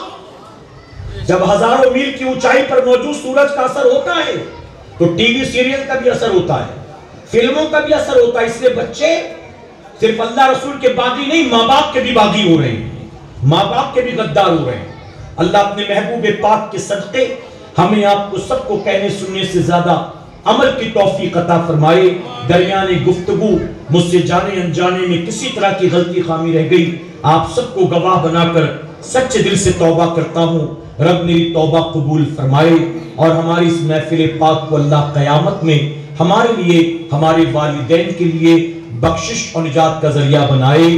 جب ہزاروں میل کی اونچائی پر موجود سورج کا اثر ہوتا ہے تو ٹی وی سیریل کا بھی اثر ہوتا ہے، فلموں کا بھی اثر ہوتا ہے۔ اس لیے بچے صرف اللہ رسول کے باغی نہیں، ماں باپ کے بھی باغی ہو رہے ہیں، ماں باپ کے بھی غدار ہو رہے ہیں۔ اللہ اپنے محبوب پاک کے صدقے ہمیں آپ کو سب کو کہنے سننے سے زیادہ عمل کی توفیق عطا فرمائے۔ درمیان گفتگو مجھ سے جانے انجانے میں کسی طرح کی غلطی خامی رہ گئی، آپ سب کو گواہ بنا کر سچے دل سے توبہ کرتا ہوں۔ رب میری توبہ قبول فرمائے اور ہماری اس محفل پاک کو اللہ قیامت میں ہمارے لیے، ہمارے والدین کے لیے بخشش اور نجات کا ذریعہ بنائے۔